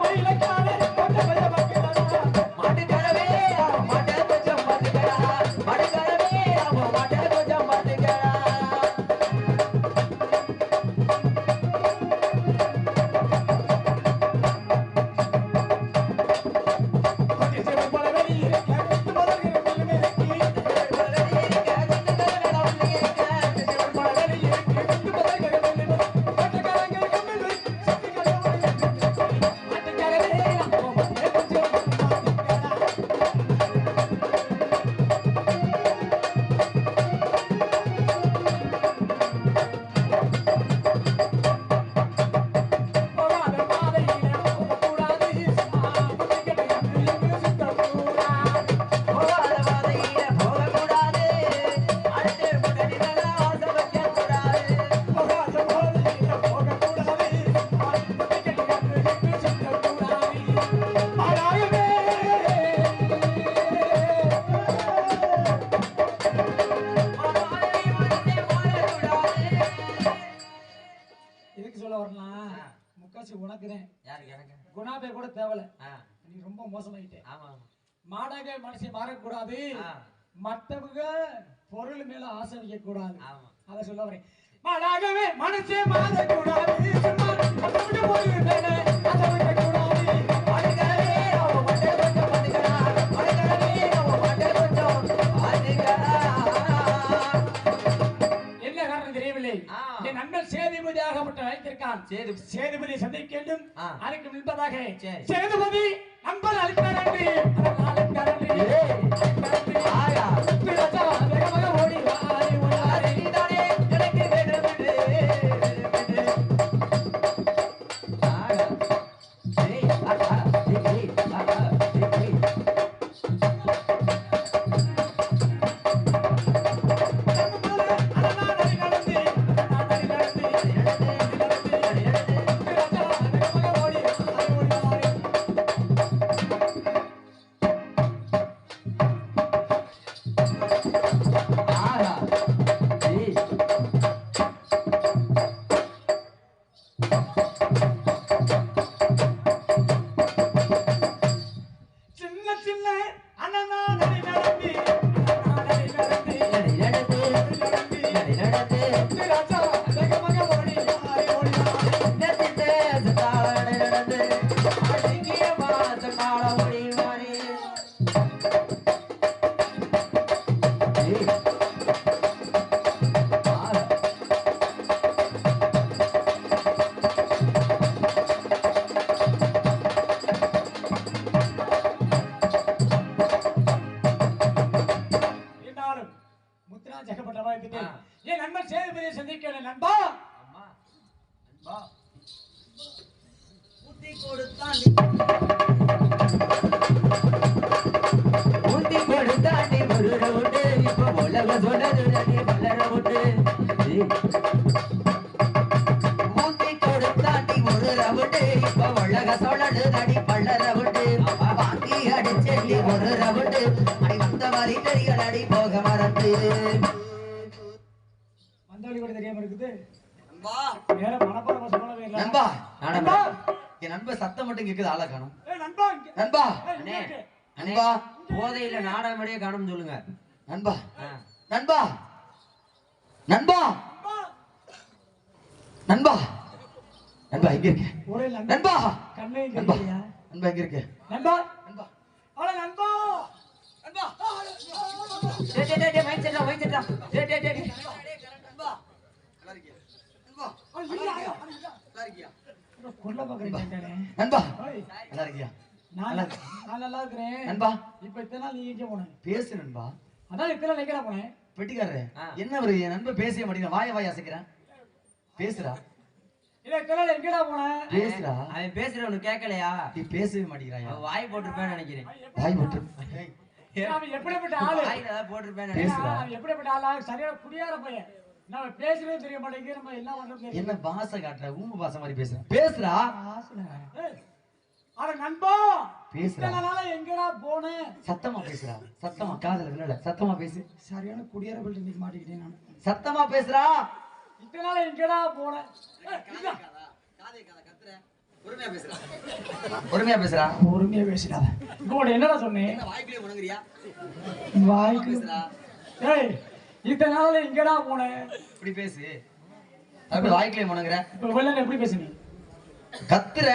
மயில காரி ஓட்ட வேலைய பாக்குறா மாட்டுக்கறவே ஓகா ஓகா மாட்டுக்கறா மாட்டுக்கறவே மாட்டு கொஞ்சம் மாட்டுக்கறா குணாபே கூட தேவல நீ ரொம்ப மோசமாயிட்டே மாடாக மனசை மாறக்கூடாது மற்றவங்க பொருள் மேல ஆசை வைக்க கூடாது அத சொல்ல வரேன் மாடாகவே மனசே மாறக்கூடாது பொருள் மேல ஆசை வைக்க கூடாது என்ன காரணம் தெரியவில்லை என் நண்பன் சேதுபதியாகப்பட்ட அழைத்திருக்கான் சேதுபதி சந்திக்க வேண்டும் அதுக்கு முன்பதாக சேதுபதி நண்பர் அழைத்தார் ஓடி ஊத்தி கொடுத்தாண்டி முருற விட்டு இப்ப உலக சொன்னது வளர விட்டு ஊத்தி கொடுத்தாண்டி முருற விட்டு இப்ப உலக சொன்னது நடி பள்ளற விட்டு வாங்கி அடிச்செல்லி முருற விட்டு அடி வந்த மாதிரி தெரிகள் அடி போக மறந்து வந்தவழி கூட தெரியாம இருக்குது நண்பா வேற மனப்பாடம் சொல்லவே இல்ல நண்பா நண்பா என் நண்பன் சத்தம் மட்டும் கேக்குது ஆளை காணும் ஏய் நண்பா நண்பா அண்ணே நண்பா போதையில நாடகமடியே காணும் சொல்லுங்க நண்பா நண்பா நண்பா நண்பா நண்பா எங்க இருக்க ஒரே நண்பா கண்ணே நண்பா கேக்குறியா நண்பா எங்க இருக்க நண்பா நண்பா அட நண்பா நண்பா டேய் மைண்ட் செட்ரா டேய் நண்பா நல்லா இருக்கியா நண்பா நல்லா இருக்கியா கொல்ல பாக்குறீங்க நண்பா ஓய் நல்லா இருக்கியா நான் நல்லா இருக்கிறேன் நண்பா இப்ப இத்தனை நாள் நீ எங்க போன பேசு நண்பா அதான் இத்தனை நாள் எங்கடா போனேன் பெட்டிக்காரரே என்ன ஒரு என் நண்பன் பேசவே மாட்டேங்கிறான் வாய அசைக்கிறான் பேசுறா இல்ல இத்தனை நாள் எங்கடா போன பேசுறா அவன் பேசுறவனு கேட்கலையா நீ பேசவே மாட்டேங்கிறாயா அவன் வாய் போட்டிருப்பேன்னு நினைக்கிறேன் வாய் போட்டு அவன் எப்படிப்பட்ட ஆளு வாயில ஏதாவது போட்டிருப்பேன்னு பேசுறா. நினைக்கிறேன் அவன் எப்படிப்பட்ட ஆளா சரியான குடியார பையன் நம்ம பேசவே தெரிய மாட்டேங்குது நம்ம என்ன பண்றது என்ன பாச காட்டுற ஊம பாச மாதிரி பேசுற பேசுறா ஏய், அட நண்பா பேசுறா. இத்தனை நாளா எங்கடா போனேன் சத்தமா பேசுறா சத்தமா காதுல விழல சத்தமா பேசு சரியான குடியார பையன் இன்னைக்கு மாட்டிக்கிட்டேன் நான் சத்தமா பேசுறா இத்தனை நாளா எங்கடா போனேன் பொறுமையா பேசுறா பொறுமையா பேசிடாத இப்போ என்னடா சொன்னேன் வாய்க்குள்ளே முணங்குறியா வாய்க்கு ஏய் இத்தனை நாளா எங்கடா போனேன் இப்படி பேசு அப்படி வாய்க்குள்ளே முணங்குற இப்ப வெள்ளன எப்படி பேசுனீ கத்துற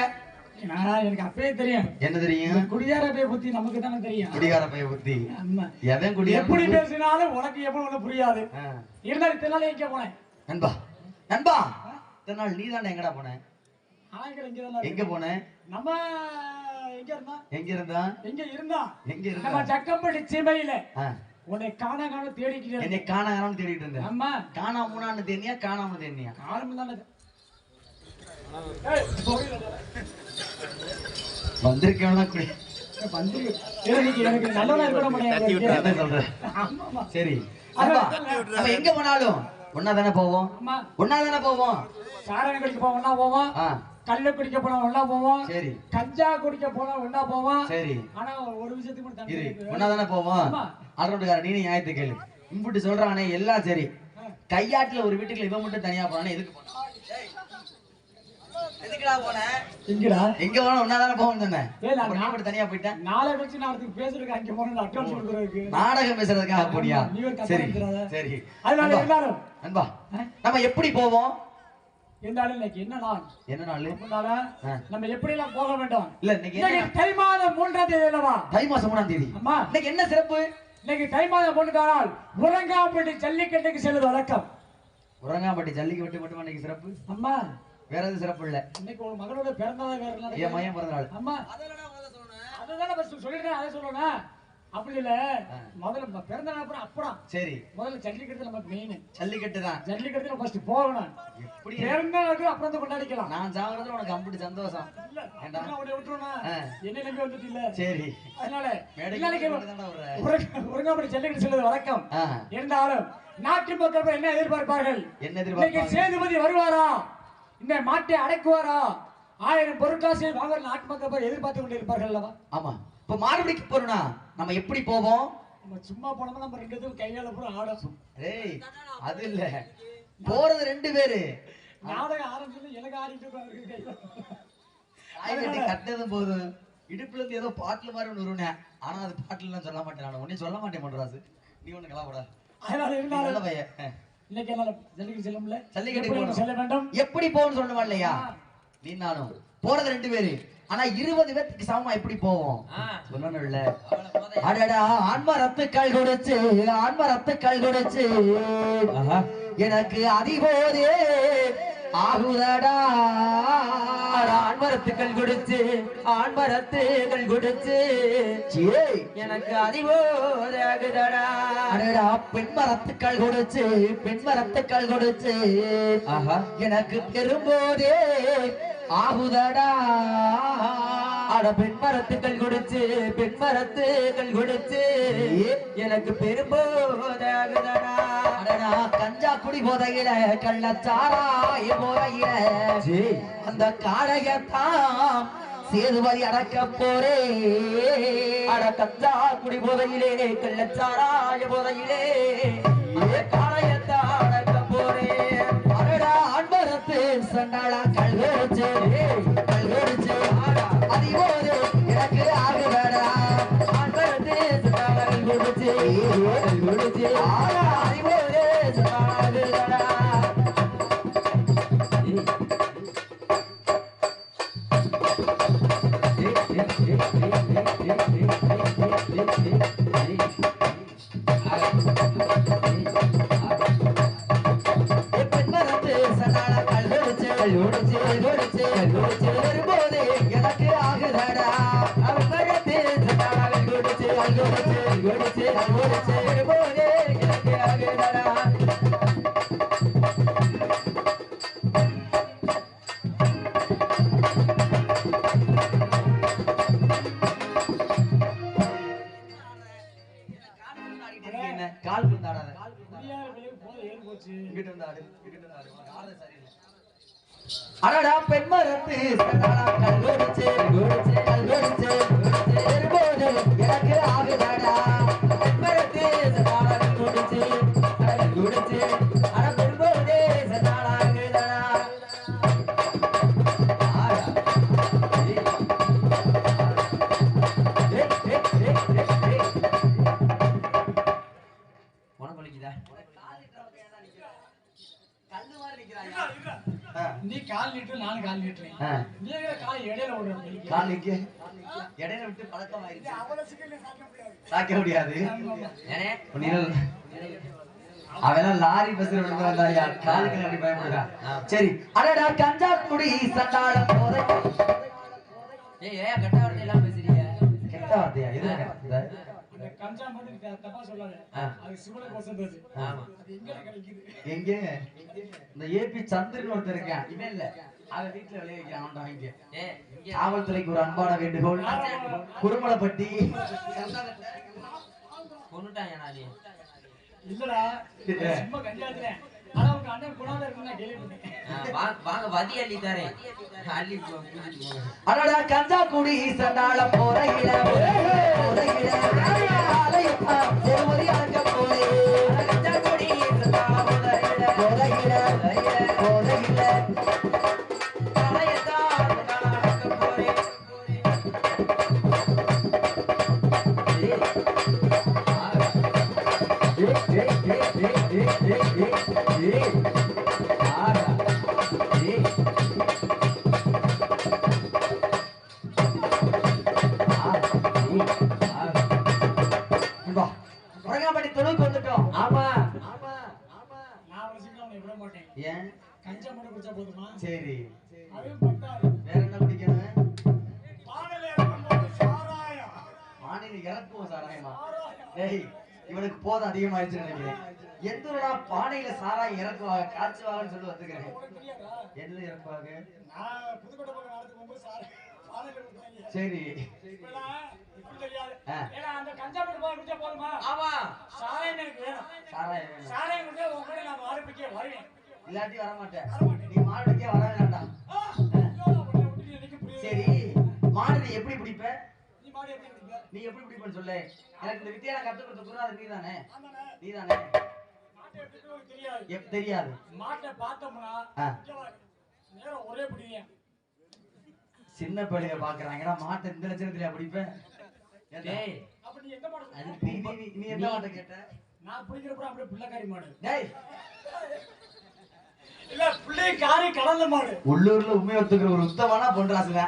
நான் எனக்கு அப்பவே தெரியும் என்ன தெரியும் குடியார பைய பத்தி நமக்கு தானே தெரியும் குடிகார பைய புத்தி ஆமா எவன் குடியார எப்படி பேசினாலும் உனக்கு எப்படி ஒண்ணு புரியாது ஆ. இருந்தாலும் இத்தனை நாள் எங்க போனேன் நண்பா நண்பா இத்தனை நாள் நீ தானே எங்கடா போன ஆங்கில இங்க தான் எங்க போன நம்ம எங்க இருந்தா எங்க இருந்தா எங்க இருந்தா எங்க நம்ம இருந்தா ஜக்கப்பட்டி சீமையில ஆ. உன்னை காண தேடிக்கிட்டே என்னை காணாம தேடிட்டு இருந்தேன் ஆமா காணாமனு தெரியா காணாம தெரியா காரணம் தானே ஏய் வந்திருக்கேன் குடி வந்து எனக்கு நல்லவனா இருக்க முடியாது என்ன சொல்ற ஆமா சரி நண்பா, நம்ம எங்க போனாலும் ஒன்னா தானே போவோம் ஆமா ஒன்னா தானே போவோம் சாராயம் குடிக்க போனா ஒண்ணா போவோம் ஆ கல்லு குடிக்க போனா ஒண்ணா போவோம் சரி கஞ்சா குடிக்க போனா ஒண்ணா போவோம் சரி ஆனா ஒரு விஷயத்துக்கு மட்டும் தண்ணி இரு இருக்கு. ஒன்னா தானே போவோம் ஆமா. ஆல்ரவுண்டுக்கார நீ நியாயத்தை கேளு இம்புட்டு சொல்றானே எல்லாம் சரி கையாட்டுல ஒரு வீட்டுக்குள்ள இவன் மட்டும் தனியா போறானே எதுக்கு போன எதுக்குடா போன எங்கடா எங்க போனா ஒன்னா தானே போவோம் தானே ஏய், நான் அப்புறம் நீ மட்டும் தனியா போயிட்டேன் நாளை கழிச்சு நான் அதுக்கு பேசுறதுக்கு அங்க போன அக்கௌண்ட் கொடுக்குறதுக்கு நாடகம் பேசுறதுக்காக போனியா நீ ஒரு கதை சரி எடுத்துறாத. சரி அதனால நண்பா, இருந்தாலும் நண்பா நம்ம எப்படி போவோம் இருந்தாலும் இன்னைக்கு என்ன நாள் என்ன நாள் அதனால ஆ. நம்ம எப்படி எல்லாம் போக வேண்டும் இல்ல இன்னைக்கு என்ன இன்னைக்கு தை மாதம் 3ஆம் தேதி அல்லவா தை மாசம் 3ஆம் தேதி அம்மா இன்னைக்கு என்ன சிறப்பு இன்னைக்கு தை மாதம் 3 நாள் உறங்காப்பட்டி ஜல்லிக்கட்டுக்கு செல்வது வழக்கம் உறங்காம்பட்டி ஜல்லிக்கட்டு மட்டும் இன்னைக்கு சிறப்பு அம்மா வேற எதுவும் சிறப்பு இல்ல இன்னைக்கு ஒரு மகளோட பிறந்தநாள் வேற என் நடக்குது. மையம் பிறந்த நாள் அம்மா அதுதானே ஃபர்ஸ்ட் சொல்லிட்டேன் அதை சொல்லணும் அப்படி இல்ல முதல்ல பிறந்த நாள் அப்புறம் சரி முதல்ல ஜல்லிக்கட்டு நமக்கு மெயின் ஜல்லிக்கட்டு தான் ஜல்லிக்கட்டுல ஃபர்ஸ்ட் போகணும் எப்படி பிறந்த நாளுக்கு அப்புறம் தான் கொண்டாடிக்கலாம் நான் சாகுறதுல உனக்கு அம்புட்டு சந்தோஷம் இல்ல ஏண்டா? நான் உன்னை விட்டுருவேனா? ஆ. என்ன நம்பி வந்துட்டு இல்ல சரி அதனால மேடைக்கு இன்னைக்கு மட்டும் தானே வர்ற? உறங்காப்படி ஜல்லிக்கட்டு செல்வது வழக்கம் ஆ, இருந்தாலும் நாட்டு மக்கள் என்ன எதிர்பார்ப்பார்கள் என்ன இன்னைக்கு எதிர்பார்ப்பாங்க சேதுபதி வருவாரா இந்த மாட்டை அடக்குவாரா 1000 பொருட்காசு வாங்குற நாட்டு மக்கள் எதிர்பார்த்து கொண்டு இருப்பார்கள் அல்லவா ஆமா இப்ப மாறுபடிக்கு போறோம்னா நம்ம எப்படி போவோம் நம்ம சும்மா போனோம்னா நம்ம 2 பேரும் கையால பூரா ஆடும் ஏய் அது இல்ல போறது 2 பேரு நாடகம் ஆரம்பிச்சது எனக்கு ஆடிட்டு இருக்காங்க காய் கட்டி கட்டதும் போதும் இடுப்புல இருந்து ஏதோ பாட்டுல மாதிரி ஒண்ணு வருவேன் ஆனா அது பாட்டுல சொல்ல மாட்டேன் நான் ஒன்னே சொல்ல மாட்டேன் பண்றாசு நீ ஒண்ணு கிளம்புடா அதனால நீ நல்ல இருந்தாலும் பையன் இன்னைக்கு என்னால ஜல்லிக்கட்டு செல்ல முடியல ஜல்லிக்கட்டுக்கு எப்படி போகணும். செல்ல வேண்டும் எப்படி போகணும்னு சொல்லணுமா இல்லையா நீ நானும் போறது 2 பேரு ஆனா 20 பேருக்கு சமமா எப்படி போவோம் சொல்லணும் இல்ல அடடா ஆன்ம ரத்துக்கள் கொடுச்சு ஆன்ம ரத்துக்கள் கொடுச்சு எனக்கு அதிபோதே ஆகுதடா ஆன்ம மரத்துக்கள் குடிச்சு ஆண் மரத்துக்கள் குடிச்சு எனக்கு அதிபோதாகுதடா. அடடா பெண் மரத்துக்கள் கொடுச்சு பெண் மரத்துக்கள் கொடுச்சு ஆஹா எனக்கு பெரும்போதே ஆகுதடா. அட பெண் மரத்துக்கள் குடிச்சு பெண் மரத்துக்கள் குடிச்சு எனக்கு பெரும்போதாகுதடா. அடடா கஞ்சா குடி போதையில கள்ளச்சாராய போதையில அந்த காடையத்தான் சேதுபதி அடக்க போரே. அட கஞ்சா குடி போதையிலே கள்ளச்சாராய போதையிலே அந்த காளையத்தான் அடக்க போறேன். அடடா அன்பரத்து சண்டாளா கல்வெடிச்சு கல்வெடிச்சு அதிபோது எனக்கு ஆகுதடா. அன்பரத்து சண்டாளர்கள் குடிச்சு குடிச்சு அதிபோது சண்டாளர்களடா. பெண்மரத்து சண்டாளா கல்வெடிச்சு கல்வெடிச்சு கல்வெடிச்சு கல்வெடிச்சு வரும்போது எனக்கு ஆகுதடா. அன்பரத்து சண்டாளர்கள் குடிச்சு குடிச்சு குடிச்சு குடிச்சு வரும்போது எனக்கு ஆகுதடா. என்ன கால் குந்தாடாத போச்சு இங்கிட்டு வந்தாடு இங்கிட்டு வந்தாடு ஆளு சரியில்லை. அடடா பெண்மரத்து சண்டாளா கல்வெடிச்சு கல்வெடிச்சு கல்வெடிச்சு வரும்போது எனக்கு ஆகுதடா. அன்பரத்து சண்டாளர்கள் குடிச்சு குடிச்சு அட வரும்போது சண்டாளர்களடா. உனக்கு வலிக்குதா? நீ கால் நீட்டு நானும் கால் நீட்டுறேன். நீ கால் இடையில விடுறேன். காலுக்கு இடையில விட்டு பழக்கம் ஆயிடுச்சு. சாக்க முடியாது. ஏனே ஒன்னிரல் அவெல்லாம் லாரி பஸ்ல விழுந்து வந்தாயா காலுக்கு அப்படி பயப்படுறா. சரி அடடா கஞ்சா குடி சண்டாளம் போதை ஏன் கட்ட வார்த்தை எல்லாம் பேசுறீங்க? கெட்ட வார்த்தையா இது அந்த கஞ்சா மட்டும் தப்பா சொல்லாத. அது சிவனுக்கு வசந்தது. ஆமா அது எங்க கிடைக்குது? எங்க இந்த ஏபி சந்திரன் ஒருத்தர் இருக்கான் இவன் இல்ல அவன் வீட்டுல விளைவிக்கிறான் அவன்டா இங்க. இங்க காவல்துறைக்கு ஒரு அன்பான வேண்டுகோள். குருமலைப்பட்டி கொன்னுட்டாங்க நானே. இல்லடா சும்மா கஞ்சாதுறேன். ஆனா உங்க அண்ணன் குணால இருக்குன்னு நான் கேள்விப்பட்டேன். வாங்க வதி அள்ளி தரேன். அள்ளி பூஜிட்டு போங்க. அடடா கஞ்சா குடி சண்டாளம் போறையில போறையில ஆலயப்பா செருவதி அடக்க போறே. கஞ்சா கொடி சண்டாளம் போதையில போறையில போறையில காளையத்தான் சண்டாளம் அடக்க போறேன். உரங்காம்பட்டி தொழுவுக்கு வந்துட்டோம். ஆமா நான் அவனை சீக்கிரம் அவனை விட மாட்டேன். ஏன் கஞ்சா மட்டும் குடிச்சா போதுமா? சரி அதுவும் பத்தாது. வேற என்ன குடிக்கணும்? பாடல இறக்கும்போது சாராயம். மாநில இறக்குவோம் சாராயமா? டேய் இவனுக்கு போதும் அதிகமாயிருச்சுன்னு நினைக்கிறேன். எந்தூரடா பானையில சாராயம் இறக்குவாங்க காய்ச்சுவாங்கன்னு சொல்லி வந்துக்கிறேன். உனக்கு தெரியாதா? எதுல இறக்குவாங்க? நான் புதுக்கோட்டை பக்கம் நடந்து போகும்போது பாடல கொடுத்தாங்க. சரி இப்பெல்லாம் இப்படி தெரியாது. ஆ. ஏன்னா அந்த கஞ்சா மட்டும் குடிச்சா போதுமா? ஆமா சாராயம் எனக்கு வேணும். சாராயம் வேணும். சாராயம் குடிச்சா உன் கூட நான் ஆரம்பிக்க வருவேன். இல்லாட்டி வர மாட்டேன். நீ மாடுக்கே வர வேண்டாம். சரி மாடு நீ எப்படி பிடிப்ப? நீ மாடு எப்படி குடிப்ப? நீ எப்படி பிடிப்பன்னு சொல்லு. எனக்கு இந்த வித்தியால கத்து கொடுத்த குருநாதர் நீதானே? ஆமாண்ணே. நீதானே? மாட்டை எப்படி உனக்கு தெரியாது. தெரியாது. மாட்டை பார்த்தோம்னா ஆ. இங்க வா. நேரம் ஒரே பிடிங்க. சின்ன பிள்ளைய பாக்குறாங்கன்னா மாட்டை இந்த லட்சணத்துல பிடிப்பேன். டேய் அப்ப நீ எந்த மாடு அது குடிப்ப? நீ எந்த மாட்டை கேட்ட? நான் பிடிக்கிறப்ப அப்படியே பிள்ளைக்காரி மாடு. டேய் இல்ல பிள்ளைக்காரி கடல்ல மாடு. உள்ளூர்ல உண்மை ஒத்துக்கிற ஒரு உத்தமனா பொன்ராசுங்க.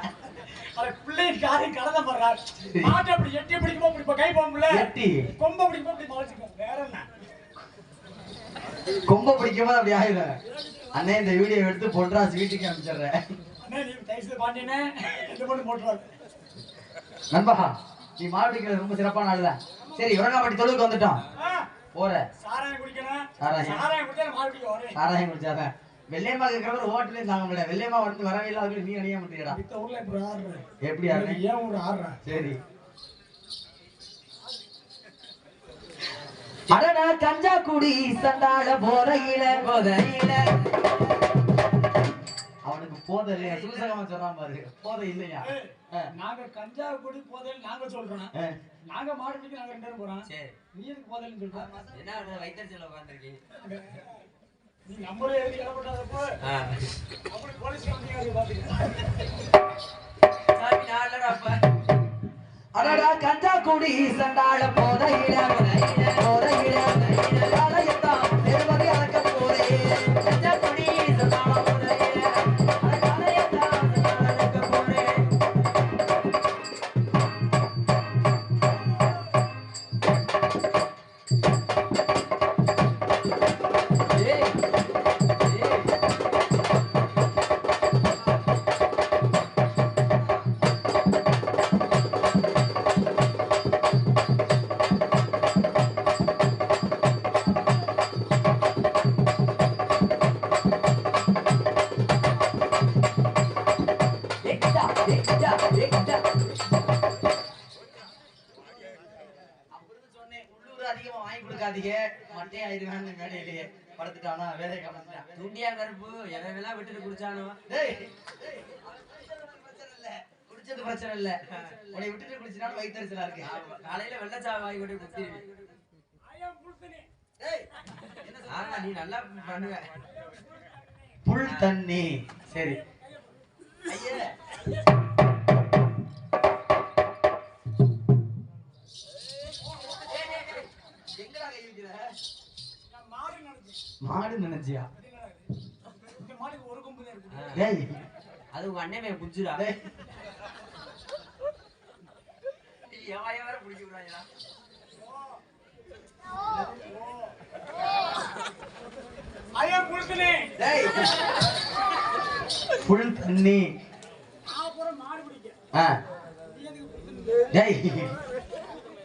அட பிள்ளைக்காரி கடல்ல மாடுறா. மாட்டை அப்படி எட்டி பிடிக்குமோ பிடிப்ப கை போகும்ல. எட்டி கொம்ப பிடிக்குமோ அப்படி மறைச்சுக்கும். வேற என்ன? கொம்ப பிடிக்கும்போது அப்படி ஆயிடும். அண்ணே இந்த வீடியோ எடுத்து பொன்ராசு வீட்டுக்கு அனுப்பிச்சிடுறேன். நண்பா நீ மாடு பிடிக்கிறது ரொம்ப சிறப்பான ஆளுதான். சரி உரங்காப்பட்டி தொழுவுக்கு வந்துட்டோம். போற சாராயம் குடிச்சாதான் வெள்ளையம்மா கேட்கறவங்க ஹோட்டலே தாங்க முடியல. வெள்ளையம்மா வந்து வரவே இல்லாத நீ அணிய முடியடா. எப்படி சரி அடடா கஞ்சா குடி சண்டால போதையில அவனுக்கு போதை இல்லையா? சூசகமா சொல்றான் பாரு. போதை இல்லையா? நாங்க கஞ்சா குடி போதையில் நாங்க சொல்றோம். நாங்க மாடு பிடிக்க நாங்க 2 பேரும் போறோம். சரி நீ எதுக்கு போதைன்னு சொல்ற? என்ன வைத்தறிச்சல உட்கார்ந்திருக்கீங்க? நீ நம்மளே எதுக்கு கிளம்பட்டாதப்போ அப்படி போலீஸ் கம்பெனியாரு பாத்தீங்க. சாமி நாளடா அப்பா. அடடா கஞ்சா குடி சண்டால போதையில காலையத்தான் நிர்மதி அடக்க போறேன். கஞ்சா குடி சந்தான போதையில காலையத்தான் அடக்க போறேன். அதிகமா வாங்கி கொடுக்காதீங்க. மட்டையா ஆயிருவான்னு மேடையிலேயே படுத்துட்டானா வேலை காமிச்சான். துண்டியா கருப்பு எவெல்லாம் விட்டுட்டு குடிச்சானோ. குடிச்சது பிரச்சனை இல்ல. உன்னை விட்டுட்டு குடிச்சினாலும் வயிற்றுச்சலா இருக்கு. காலையில வெள்ளச்சாவை வாங்கி கொண்டு குடிச்சிருவி. ஆமா நீ நல்லா பண்ணுவ. புல் தண்ணி சரி ஐயே மாடு நினைச்சியா? அது உங்க அண்ணன் புடிச்சுடா. எவன் புடிச்சு விடுறாங்களா? புல் தண்ணி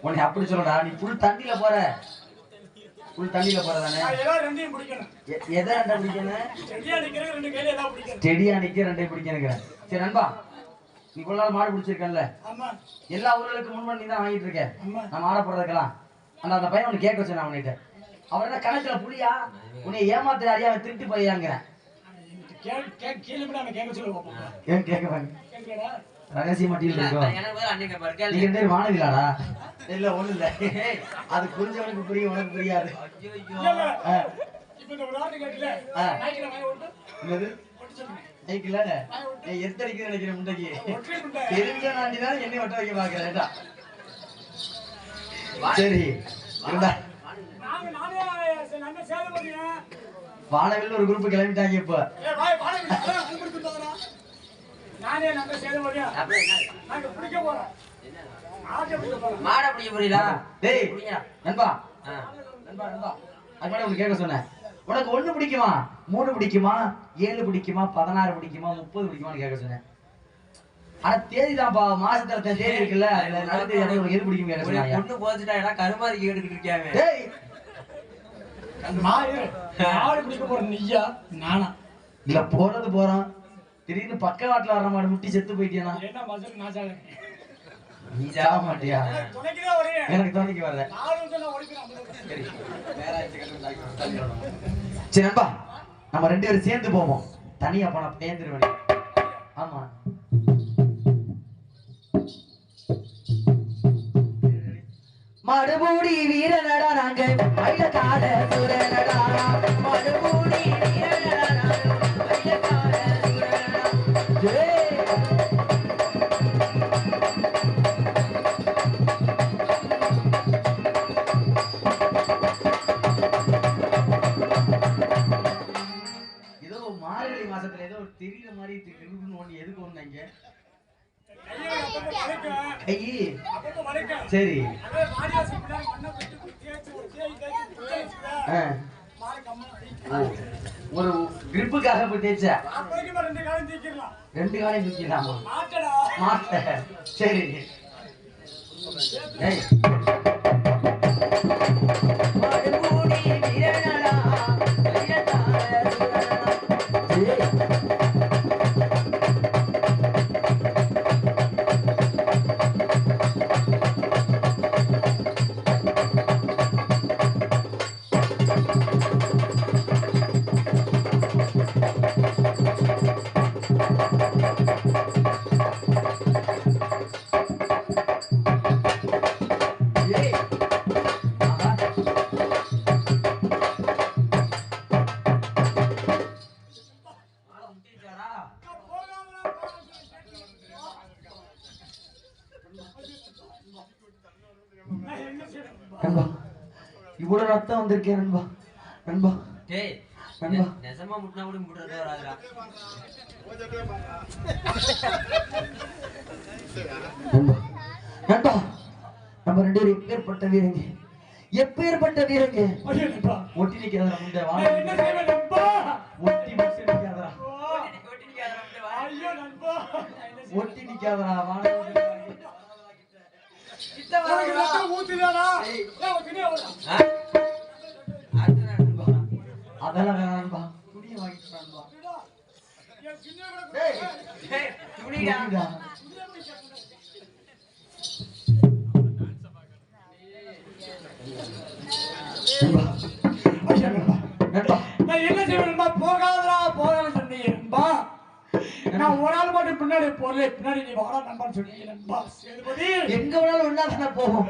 உன்னை அப்படி சொல்லடா. நீ புல் தண்ணியில போற. புல் தண்ணியில போறதானே? எதை ரெண்டை பிடிக்கணும்? செடியா நிக்க 2 பிடிக்கணுங்கிறேன். சரி நண்பா நீ இவ்வளவு நாள் மாடு பிடிச்சிருக்கல, எல்லா ஊர்களுக்கு முன்வன் நீ தான் வாங்கிட்டு இருக்க. நான் மாட போறதுக்கெல்லாம் அந்த பையன் உனக்கு கேட்க வச்சேன். அவன்கிட்ட அவர் என்ன கணக்குல புளியா உன்னை ஏமாத்துறாரியா? அவன் திருட்டு போயாங்கிறேன். ரகசிய மட்டியில் இருக்கும். நீங்க 2 பேரும் வானவிலாடா? இல்ல ஒண்ணு இல்ல. அது புரிஞ்சவனுக்கு புரியும், உனக்கு புரியாது. எத்தனைக்கு நினைக்கிறேன் முண்டைக்கு தெரிஞ்ச நாண்டிதான் என்னை வட்ட வைக்க பாக்குறேன். சரி வானவில் ஒரு குரூப் கிளம்பிட்டாங்க. இப்ப மாட பிடிக்க போறீங்களா? டேய் நண்பா நண்பா நண்பா அது மாதிரி உனக்கு கேட்க சொன்னேன். உனக்கு 1 பிடிக்குமா, 3 பிடிக்குமா, 7 பிடிக்குமா, 16 பிடிக்குமா, 30 பிடிக்குமான்னு கேட்க சொன்னேன். ஆனா தேதிதான்ப்பா, மாசத்துல தேதி இருக்குல்ல, நடந்து உனக்கு எது பிடிக்கும் கேட்க சொன்னாங்க. பொண்ணு போச்சுட்டா எல்லாம் கருமாதி கேட்டுக்கிட்டு இருக்காங்க. டேய் மாடு பிடிக்க போற நீயா நானா? இல்ல போறது போறோம். திடீர்னு பக்கவாட்டுல வர மாடு முட்டி செத்து போயிட்டியா? என்ன மசல் நாச்சால நீ சாக மாட்டியா? எனக்கு துணைக்கு வரல. சரி நண்பா நம்ம 2 பேரும் சேர்ந்து போவோம். தனியா போனா பேந்துருவடி. ஆமா மடுபூடி வீரனடா நாங்க மயிலக்கார சூரனடா. மடுபூடி வீரனடா நாங்க மயிலக்கார சூரனடா. ஏதோ மார்கழி மாசத்துல ஏதோ தெரியுற மாதிரி ஒண்ணு எதுக்கு ஒண்ணாங்க சரி ஒரு கிரிப்புக்காக போய் தேய்ச்ச அப்போதைக்கு 2 காலம் தீக்கிடலாம். 2 காலையும் தூக்கிடலாமா? மாட்டடா. மாட்ட சரி. ஏய் மடுமூடி வீரனடா வீரத்தார சுரனடா. நண்பா இவ்வளவு ரத்தம் வந்திருக்கேன் நண்பா. நண்பா டேய் நண்பா நெசமா முட்னா கூட முட்றதே வராதுடா. நண்பா நண்பா நம்ம 2 பேரும் எப்பேற்பட்ட வீரங்க, எப்பேற்பட்ட வீரங்க. ஐயோ நண்பா. ஒட்டி நிக்காதடா முண்டை வா. நான் என்ன செய்வேன் நண்பா? ஒட்டி நிக்காதடா. ஓட்டி நிக்காத வந்து வா. ஐயோ நண்பா. ஒட்டி நிக்காதடா வா. கிட்ட உனக்கு வா. ரத்தம் ஊத்துதாடா? ஏய் துணியை வரடா. அடுத்த நண்பா. அதெல்லாம் வேணாம் நண்பா. துணியை வாங்கிட்டு வா நண்பா. என் துணியை கூட டேய் டேய் துணிடா. துணிடா. நண்பா ஐயோ நண்பா. நண்பா நான் என்ன செய்வேன் நண்பா? போகாதடா போகாத சொன்னீங்க நண்பா. நான் ஒரு ஆள் மட்டும் பின்னாடி போறல, பின்னாடி நீ வாடா நண்பான்னு சொன்னீங்க நண்பா. சேதுபதி. எங்க வேணாலும் ஒண்ணா தானே போவோம்.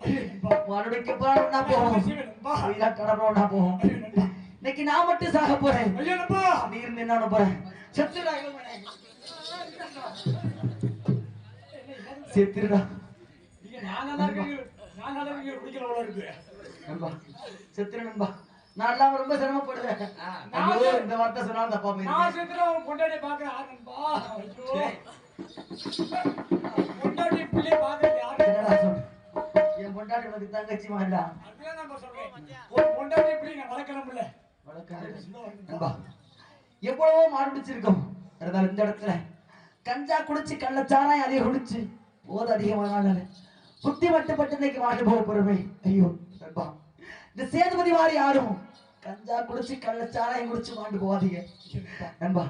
ஐயோ நண்பா. மறுபடிக்கு போனாலும் ஒண்ணா நான் போவோம். என்ன செய்வேன் நண்பா? வீரா கடவுள் ஒண்ணா போவோம். ஐயோ நண்பா. இன்னைக்கு நான் மட்டும் சாக போறேன். ஐயோ நண்பா. நீ இருந்து என்ன பண்ண போறேன்? செத்துடா இளமனே. செத்துடா நீங்க நானா இருக்கீங்க, நானா இருக்கீங்க குடிக்கிற போல இருக்கு. நண்பா. செத்துரு நண்பா. நான் எல்லாம் ரொம்ப சிரமப்படுவேன். ஐயோ இந்த வார்த்தை சொன்னாலும் தப்பா போயிருக்கு. நான் செத்துறேன், உன் பொண்டாட்டி பார்க்கற யார் நண்பா? ஐயோ. பொண்டாட்டி பிள்ளைய பார்க்கறது யார் என்னடா நண்பா? சொல். என் பொண்டாட்டி உனக்கு தங்கச்சி மாண்டா. அதுதான் நண்பா சொல்றேன். ஒரு பொண்டாட்டி பிள்ளை நான் வளர்க்கணும்ல. நண்பா எவ்வளவோ மாறுபிடிச்சிருக்கோம். இருந்தாலும் இந்த இடத்துல கஞ்சா குடிச்சு கள்ளச்சாராயம் அதிகம் குடிச்சு போது அதிகமானால புத்தி மட்டுப்பட்டு இன்னைக்கு மாண்டு போக போறமே. ஐயோ நண்பா இந்த சேதுபதி மாதிரி யாரும் கஞ்சா குடிச்சு கள்ளச்சாராயம் குடிச்சு மாண்டு போவாதீங்க நண்பா.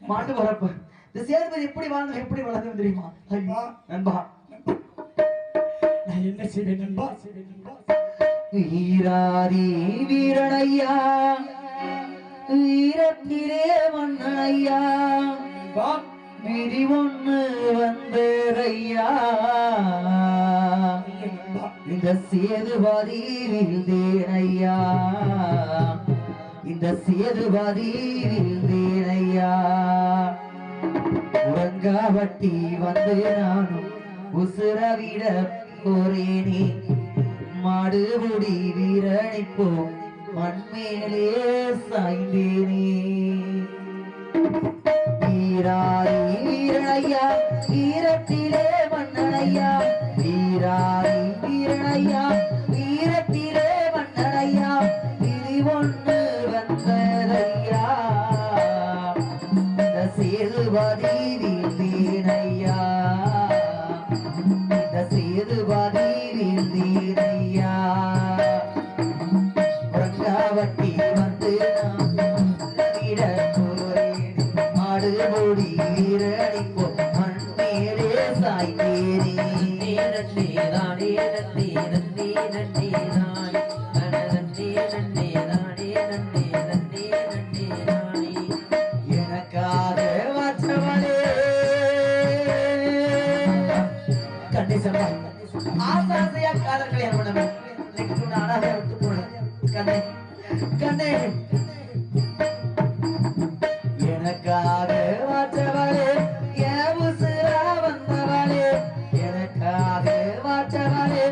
மாண்டு போறப்ப இந்த சேதுபதி எப்படி வாழ்ந்து எப்படி வளர்ந்து தெரியுமா? ஐயோ நண்பா நான் என்ன செய்வேன் நண்பா? வீராதி வீரனையா வீரத்திலே மன்னையா நண்பா. விதி ஒண்ணு வந்தரையா ஐயோ நண்பா. இந்த சேதுவாதி வீழ்ந்தேனையா, இந்த சேதுவாதி வீழ்ந்தேனையா. உறங்காவட்டி வந்து நானும் உசுரவிட போறேனே, மாடுபுடி வீரணிப்போ மண்மேலே சாய்ந்தேனே. வீராதி வீரனையா வீரத்திலே மன்னனையா, வீராதி வீரனையா வீரத்திலே மன்னனையா. விதி ஒண்ணு வந்ததையா, இந்த சேதுபதி வீழ்ந்தேனையா, இந்த சேதுபதி வீழ்ந்தேனையா. உறங்காவட்டி வந்து நான் விட போறேன், மாடுபுடி வீரணிப்போ மண்மேலே சாய்ந்தேனே. நன்னே தானே நன்னே நன்னே நன்னே தானே நன்னே நன்னே தானே நன்னே நன்னே நன்னே தானே. எனக்காக வச்சவளே கண்டிசமா ஆசாசையா காதல் கல்யாணம் பண்ணவன் இன்னைக்கு நான் அனாதையா விட்டு போனேன். கண்ணே கண்ணே எனக்காக வச்சவளே என் உசுரா வந்தவளே, எனக்காக வச்சவளே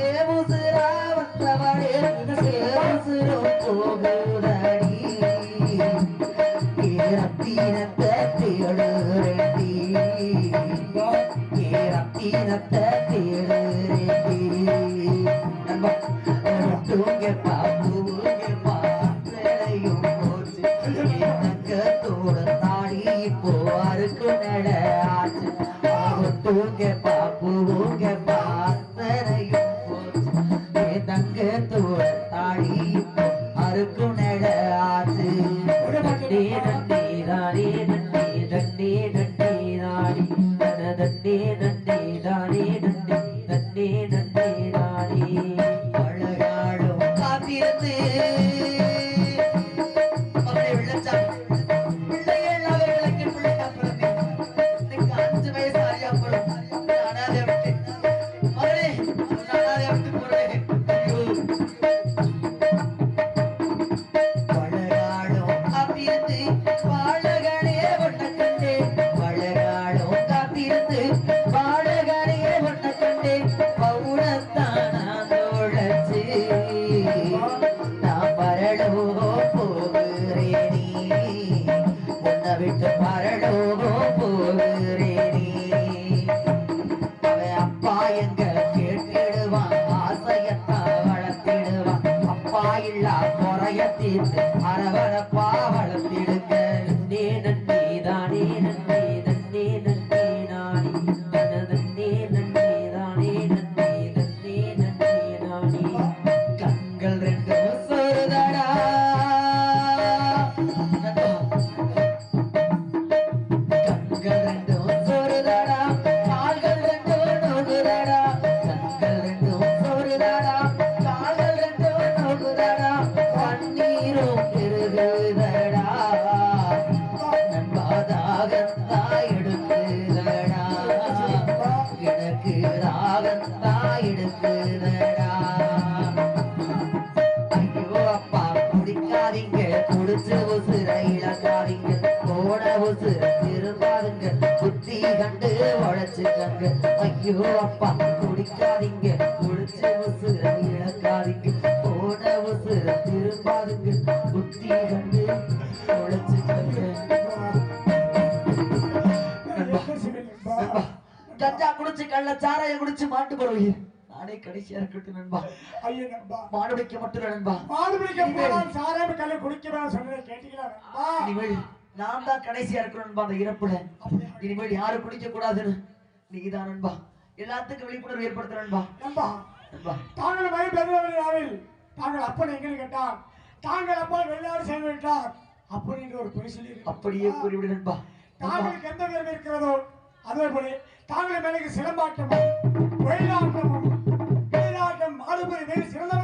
என் உசுரா வந்தவளே. என் உசுரும் போகுதடி, ரத்தினத்தை தேடுறேன்டி, ரத்தினத்தை தேடுறேன்டி. நண்பா தூங்கப்பா தூங்கப்பா அருக்கு நட ஆச்சு தூங்க பாப்புங்க பாத்தரையும் போச்சு தங்க தூர தாடி அருக்கு நட ஆச்சு தண்டே நண்டே தானே நண்டே தண்டே நண்டே தாடி தண்டே நண்டே தானே நண்டே தண்டே நண்டே தாடி அழகாடும் காத்திருந்து அவனை வெள்ளச்சாமி பிள்ளைகள் அவர்களுக்கு பிள்ளையா பிறந்து இன்னைக்கு 5 வயசு ஆரியா போறோம் அனாதை விட்டு அவளே அனாதை விட்டு போறேன் வளராடும் காத்திருந்து வாழகனே ஒன்ன கண்டே வளராடும் காத்திருந்து வாழகனே ஒன்ன கண்டே பவுனத்தானா தோழச்சு நான் பரடோ போகிறேனி உன்னை விட்டு பரடோ போகிறேனி அவன் அப்பா எங்க கேட்டிடுவான் ஆசையத்தா வளர்த்திடுவான் அப்பா இல்லா குறைய தீர்த்து அரவணப்பா வளர்த்திடுங்க நன்னே நன்னே தானே நன்னே நன்னே நன்னே நானே நன்னே நன்னே தானே நன்னே நன்னே நன்னே நானே கண்கள் ரெண்டும் சொருதடா கண்கள் ரெண்டும் சொருதடா கால்கள் ரெண்டும் நோகுதடா கண்கள் ரெண்டும் சொருதடா கால்கள் ரெண்டும் நோகுதடா கண்ணீரும் பெருகுதடா நண்பாதாகத்தா எடுக்குதடா எனக்கு ராகத்தா எடுக்குதடா ஐயோ அப்பா குடிக்காதீங்க குடிச்சு உசுர இழக்காதீங்க போன உசுர திரும்பாதுங்க புத்தி கண்டு உழைச்சுக்கங்க ஐயோ அப்பா குடிக்காதீங்க குடிச்சு உசுர இழக்காதீங்க போன உசுர திரும்பாதுங்க புத்தி கண்டு உழைச்சுக்கங்க கஞ்சா குடிச்சு கள்ள சாராயம் குடிச்சு மாட்டு போடுவீர் நானே கடைசியா இருக்கட்டும் நண்பா ஐயா நண்பா மாடு பிடிக்க மட்டும் நண்பா மாடு பிடிக்க போறான் சாராயம் கல்ல குடிக்கறா சொன்னதை கேட்டீங்களா நண்பா இனிமேல் நான் தான் கடைசியா இருக்கணும் நண்பா அந்த இறப்புல இனிமேல் யாரும் குடிக்க கூடாதுன்னு நீதான் நண்பா எல்லாத்துக்கும் விழிப்புணர்வு ஏற்படுத்த நண்பா நண்பா நண்பா தாங்கள் மழை பெறுவதில் தாங்கள் அப்பன் எங்கே கேட்டார் தாங்கள் அப்பா வெளிநாடு சென்று விட்டார் அப்பன் என்று ஒரு பொய் சொல்லி அப்படியே கூறிவிடு நண்பா தாங்களுக்கு எந்த விரும்பி இருக்கிறதோ அதே போல தாங்கள் மேலே சிலம்பாட்டமும் ஒயிலாட்டமும் வீராட்டம் ஆடுபுரி வேறு சிறந்த